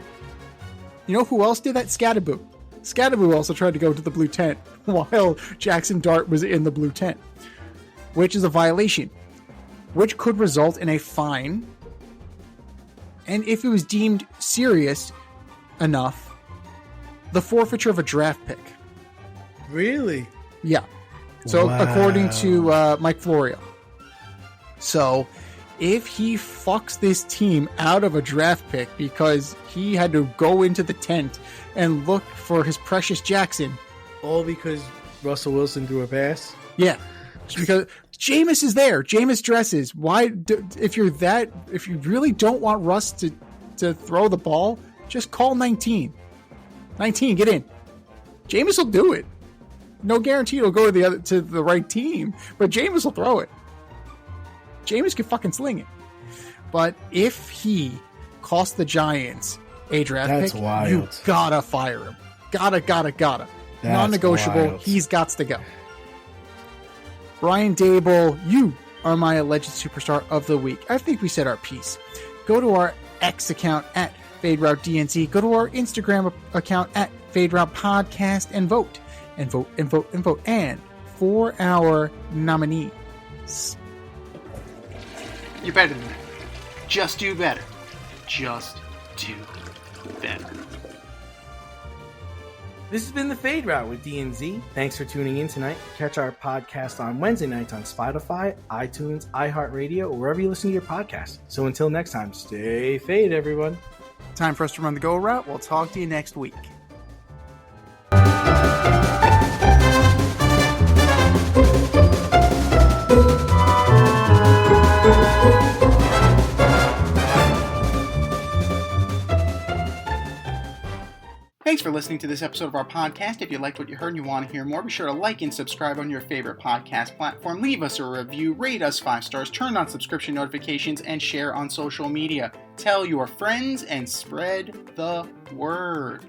You know who else did that? Scatterboo. Scatterboo also tried to go to the blue tent while Jackson Dart was in the blue tent, which is a violation, which could result in a fine. And if it was deemed serious enough, the forfeiture of a draft pick. Really? Yeah. So Wow. according to Mike Florio. So if he fucks this team out of a draft pick because he had to go into the tent and look for his precious Jackson. All because Russell Wilson threw a pass? Yeah. Just because Jameis is there. Jameis dresses. If you really don't want Russ to throw the ball, just call 19. 19, get in. Jameis will do it. No guarantee it'll go to the right team, but Jameis will throw it. Jameis can fucking sling it. But if he cost the Giants a draft That's pick, wild. you gotta fire him. Gotta. That's Non-negotiable. wild. He's gots to go. Brian Daboll, you are my alleged superstar of the week. I think we said our piece. Go to our X account at FadeRouteDNC. Go to our Instagram account at FadeRoutePodcast and vote. And vote, and vote, and vote. And for our nominees. You're better than that. Just do better. Just do better. This has been The Fade Route with D&Z. Thanks for tuning in tonight. Catch our podcast on Wednesday nights on Spotify, iTunes, iHeartRadio, or wherever you listen to your podcast. So until next time, stay fade, everyone. Time for us to run the go route. We'll talk to you next week. Thanks for listening to this episode of our podcast. If you liked what you heard and you want to hear more, be sure to like and subscribe on your favorite podcast platform. Leave us a review, rate us 5 stars, turn on subscription notifications, and share on social media. Tell your friends and spread the word.